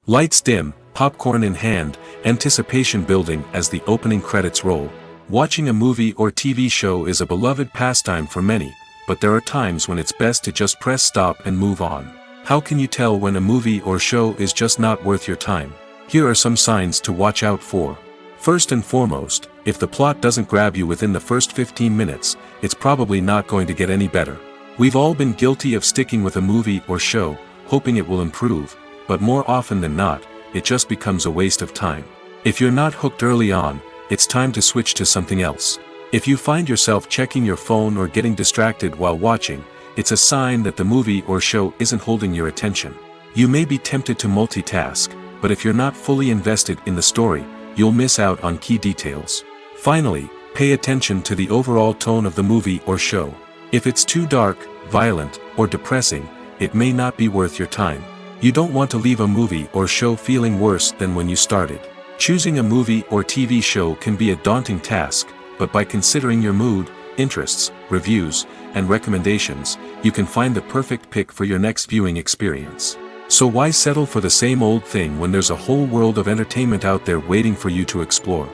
Lights dim, popcorn in hand, anticipation building as the opening credits roll. Watching a movie or TV show is a beloved pastime for many, but there are times when it's best to just press stop and move on. How can you tell when a movie or show is just not worth your time? Here are some signs to watch out for. First and foremost, if the plot doesn't grab you within the first 15 minutes, it's probably not going to get any better. We've all been guilty of sticking with a movie or show, hoping it will improve, but more often than not, it just becomes a waste of time. If you're not hooked early on, it's time to switch to something else. If you find yourself checking your phone or getting distracted while watching, it's a sign that the movie or show isn't holding your attention. You may be tempted to multitask, but if you're not fully invested in the story, you'll miss out on key details. Finally, pay attention to the overall tone of the movie or show. If it's too dark, violent, or depressing, it may not be worth your time. You don't want to leave a movie or show feeling worse than when you started. Choosing a movie or TV show can be a daunting task, but by considering your mood, interests, reviews, and recommendations, you can find the perfect pick for your next viewing experience. So why settle for the same old thing when there's a whole world of entertainment out there waiting for you to explore?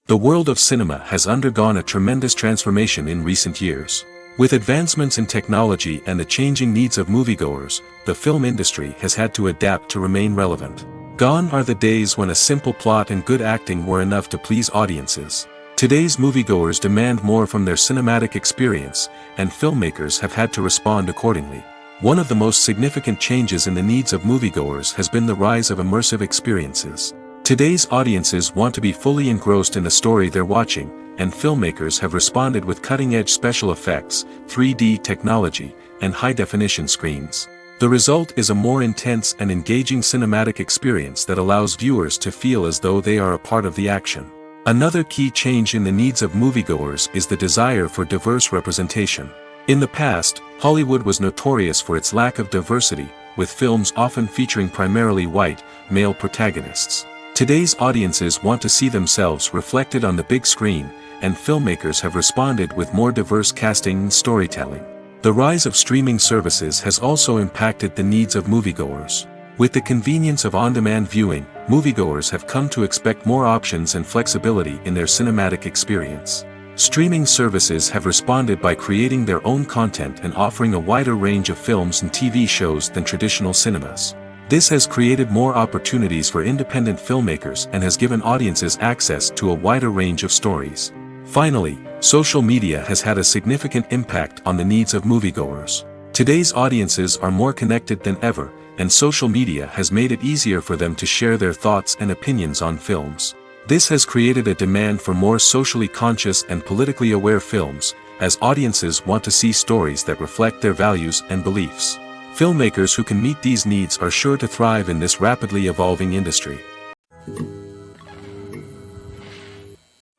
The world of cinema has undergone a tremendous transformation in recent years. With advancements in technology and the changing needs of moviegoers, the film industry has had to adapt to remain relevant. Gone are the days when a simple plot and good acting were enough to please audiences. Today's moviegoers demand more from their cinematic experience, and filmmakers have had to respond accordingly. One of the most significant changes in the needs of moviegoers has been the rise of immersive experiences. Today's audiences want to be fully engrossed in the story they're watching, and filmmakers have responded with cutting-edge special effects, 3D technology, and high-definition screens. The result is a more intense and engaging cinematic experience that allows viewers to feel as though they are a part of the action. Another key change in the needs of moviegoers is the desire for diverse representation. In the past, Hollywood was notorious for its lack of diversity, with films often featuring primarily white, male protagonists. Today's audiences want to see themselves reflected on the big screen, and filmmakers have responded with more diverse casting and storytelling. The rise of streaming services has also impacted the needs of moviegoers. With the convenience of on-demand viewing, moviegoers have come to expect more options and flexibility in their cinematic experience. Streaming services have responded by creating their own content and offering a wider range of films and TV shows than traditional cinemas. This has created more opportunities for independent filmmakers and has given audiences access to a wider range of stories. Finally, social media has had a significant impact on the needs of moviegoers. Today's audiences are more connected than ever, and social media has made it easier for them to share their thoughts and opinions on films. This has created a demand for more socially conscious and politically aware films, as audiences want to see stories that reflect their values and beliefs. Filmmakers who can meet these needs are sure to thrive in this rapidly evolving industry.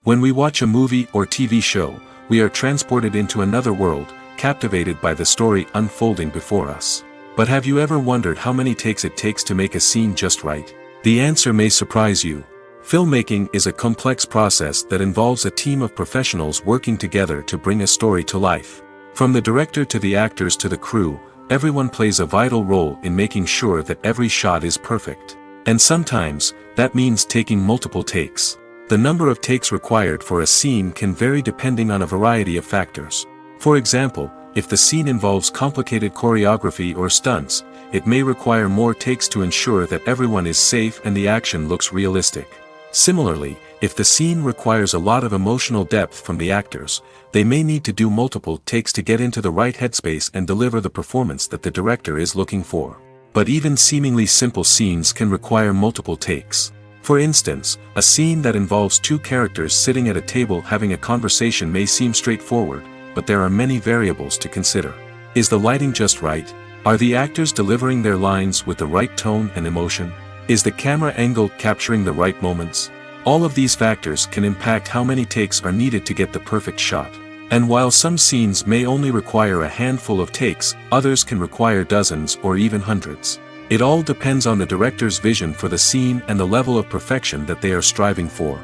When we watch a movie or TV show, we are transported into another world, captivated by the story unfolding before us. But have you ever wondered how many takes it takes to make a scene just right? The answer may surprise you. Filmmaking is a complex process that involves a team of professionals working together to bring a story to life. From the director to the actors to the crew, everyone plays a vital role in making sure that every shot is perfect. And sometimes, that means taking multiple takes. The number of takes required for a scene can vary depending on a variety of factors. For example, if the scene involves complicated choreography or stunts, it may require more takes to ensure that everyone is safe and the action looks realistic. Similarly, if the scene requires a lot of emotional depth from the actors, they may need to do multiple takes to get into the right headspace and deliver the performance that the director is looking for. But even seemingly simple scenes can require multiple takes. For instance, a scene that involves two characters sitting at a table having a conversation may seem straightforward, but there are many variables to consider. Is the lighting just right? Are the actors delivering their lines with the right tone and emotion? Is the camera angle capturing the right moments? All of these factors can impact how many takes are needed to get the perfect shot. And while some scenes may only require a handful of takes, others can require dozens or even hundreds. It all depends on the director's vision for the scene and the level of perfection that they are striving for.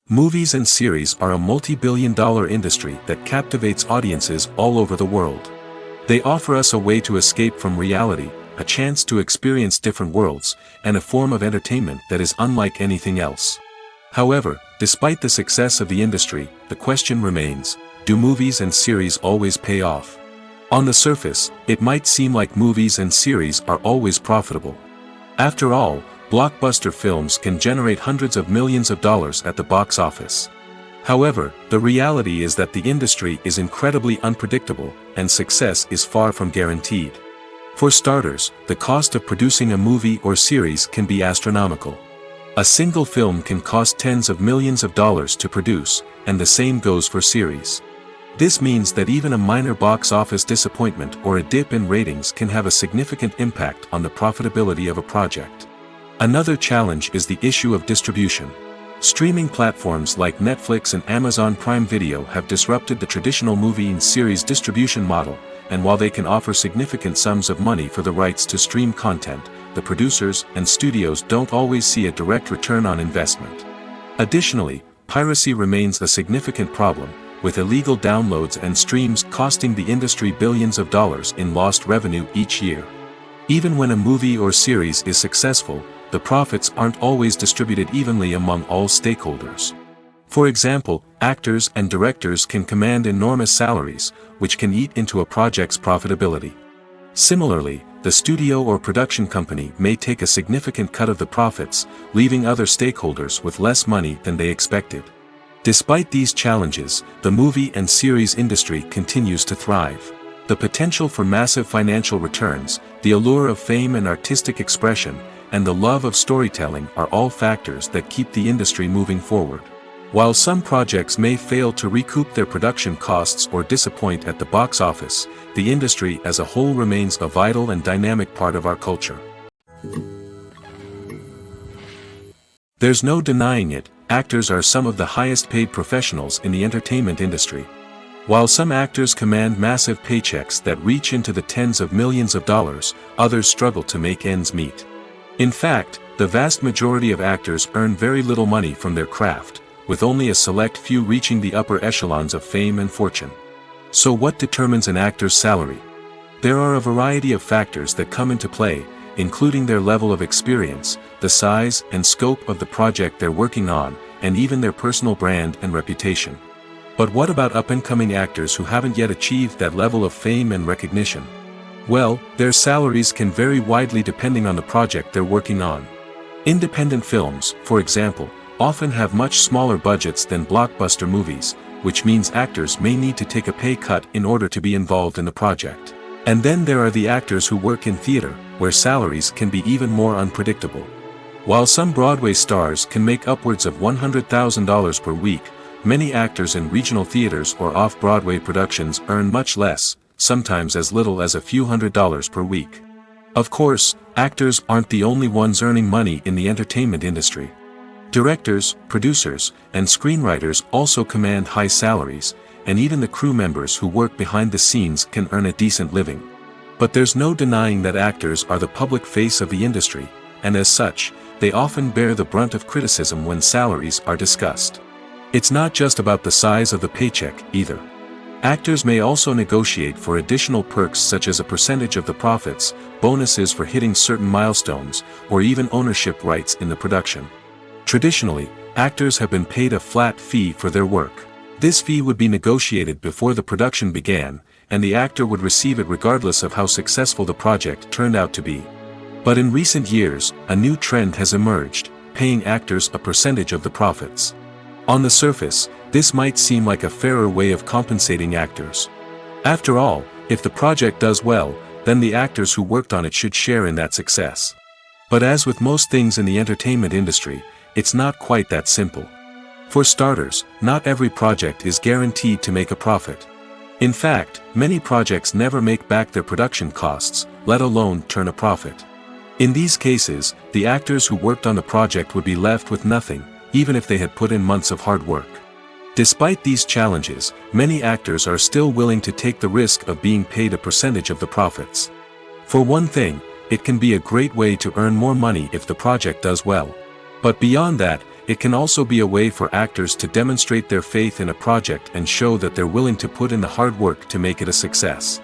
Movies and series are a multi-billion-dollar industry that captivates audiences all over the world. They offer us a way to escape from reality, a chance to experience different worlds, and a form of entertainment that is unlike anything else. However, despite the success of the industry, the question remains, do movies and series always pay off? On the surface, it might seem like movies and series are always profitable. After all, blockbuster films can generate hundreds of millions of dollars at the box office. However, the reality is that the industry is incredibly unpredictable, and success is far from guaranteed. For starters, the cost of producing a movie or series can be astronomical. A single film can cost tens of millions of dollars to produce, and the same goes for series. This means that even a minor box office disappointment or a dip in ratings can have a significant impact on the profitability of a project. Another challenge is the issue of distribution. Streaming platforms like Netflix and Amazon Prime Video have disrupted the traditional movie and series distribution model, and while they can offer significant sums of money for the rights to stream content, the producers and studios don't always see a direct return on investment. Additionally, piracy remains a significant problem, with illegal downloads and streams costing the industry billions of dollars in lost revenue each year. Even when a movie or series is successful, the profits aren't always distributed evenly among all stakeholders. For example, actors and directors can command enormous salaries, which can eat into a project's profitability. Similarly, the studio or production company may take a significant cut of the profits, leaving other stakeholders with less money than they expected. Despite these challenges, the movie and series industry continues to thrive. The potential for massive financial returns, the allure of fame and artistic expression, and the love of storytelling are all factors that keep the industry moving forward. While some projects may fail to recoup their production costs or disappoint at the box office, the industry as a whole remains a vital and dynamic part of our culture. There's no denying it, actors are some of the highest paid professionals in the entertainment industry. While some actors command massive paychecks that reach into the tens of millions of dollars, others struggle to make ends meet. In fact, the vast majority of actors earn very little money from their craft, with only a select few reaching the upper echelons of fame and fortune. So what determines an actor's salary? There are a variety of factors that come into play, including their level of experience, the size and scope of the project they're working on, and even their personal brand and reputation. But what about up-and-coming actors who haven't yet achieved that level of fame and recognition? Well, their salaries can vary widely depending on the project they're working on. Independent films, for example, often have much smaller budgets than blockbuster movies, which means actors may need to take a pay cut in order to be involved in the project. And then there are the actors who work in theater, where salaries can be even more unpredictable. While some Broadway stars can make upwards of $100,000 per week, many actors in regional theaters or off-Broadway productions earn much less, sometimes as little as a few $100s per week. Of course, actors aren't the only ones earning money in the entertainment industry. Directors, producers, and screenwriters also command high salaries, and even the crew members who work behind the scenes can earn a decent living. But there's no denying that actors are the public face of the industry, and as such, they often bear the brunt of criticism when salaries are discussed. It's not just about the size of the paycheck, either. Actors may also negotiate for additional perks such as a percentage of the profits, bonuses for hitting certain milestones, or even ownership rights in the production. Traditionally, actors have been paid a flat fee for their work. This fee would be negotiated before the production began, and the actor would receive it regardless of how successful the project turned out to be. But in recent years, a new trend has emerged, paying actors a percentage of the profits. On the surface, this might seem like a fairer way of compensating actors. After all, if the project does well, then the actors who worked on it should share in that success. But as with most things in the entertainment industry, it's not quite that simple. For starters, not every project is guaranteed to make a profit. In fact, many projects never make back their production costs, let alone turn a profit. In these cases, the actors who worked on the project would be left with nothing, even if they had put in months of hard work. Despite these challenges, many actors are still willing to take the risk of being paid a percentage of the profits. For one thing, it can be a great way to earn more money if the project does well. But beyond that, it can also be a way for actors to demonstrate their faith in a project and show that they're willing to put in the hard work to make it a success.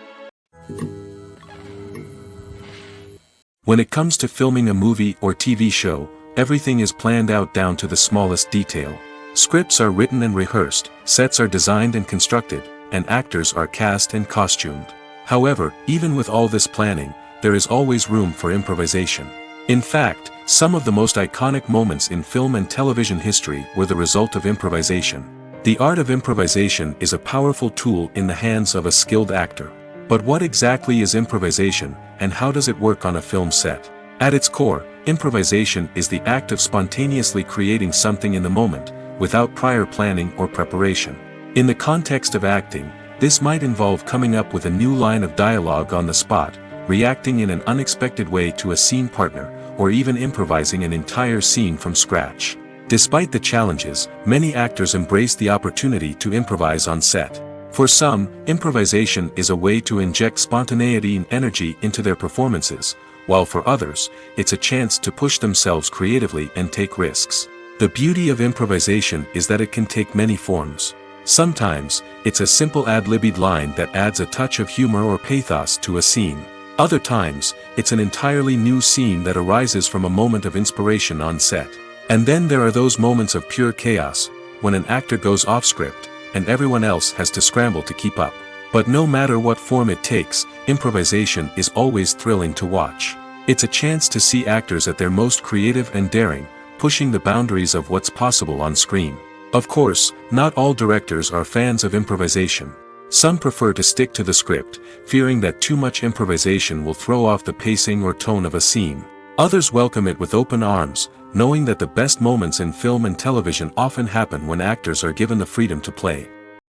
When it comes to filming a movie or TV show, everything is planned out down to the smallest detail. Scripts are written and rehearsed, sets are designed and constructed, and actors are cast and costumed. However, even with all this planning, there is always room for improvisation. In fact, some of the most iconic moments in film and television history were the result of improvisation. The art of improvisation is a powerful tool in the hands of a skilled actor. But what exactly is improvisation, and how does it work on a film set? At its core, improvisation is the act of spontaneously creating something in the moment, without prior planning or preparation. In the context of acting, this might involve coming up with a new line of dialogue on the spot, reacting in an unexpected way to a scene partner, or even improvising an entire scene from scratch. Despite the challenges, many actors embrace the opportunity to improvise on set. For some, improvisation is a way to inject spontaneity and energy into their performances, while for others, it's a chance to push themselves creatively and take risks. The beauty of improvisation is that it can take many forms. Sometimes, it's a simple ad-libbed line that adds a touch of humor or pathos to a scene. Other times, it's an entirely new scene that arises from a moment of inspiration on set. And then there are those moments of pure chaos, when an actor goes off script, and everyone else has to scramble to keep up. But no matter what form it takes, improvisation is always thrilling to watch. It's a chance to see actors at their most creative and daring, pushing the boundaries of what's possible on screen. Of course, not all directors are fans of improvisation. Some prefer to stick to the script, fearing that too much improvisation will throw off the pacing or tone of a scene. Others welcome it with open arms, knowing that the best moments in film and television often happen when actors are given the freedom to play.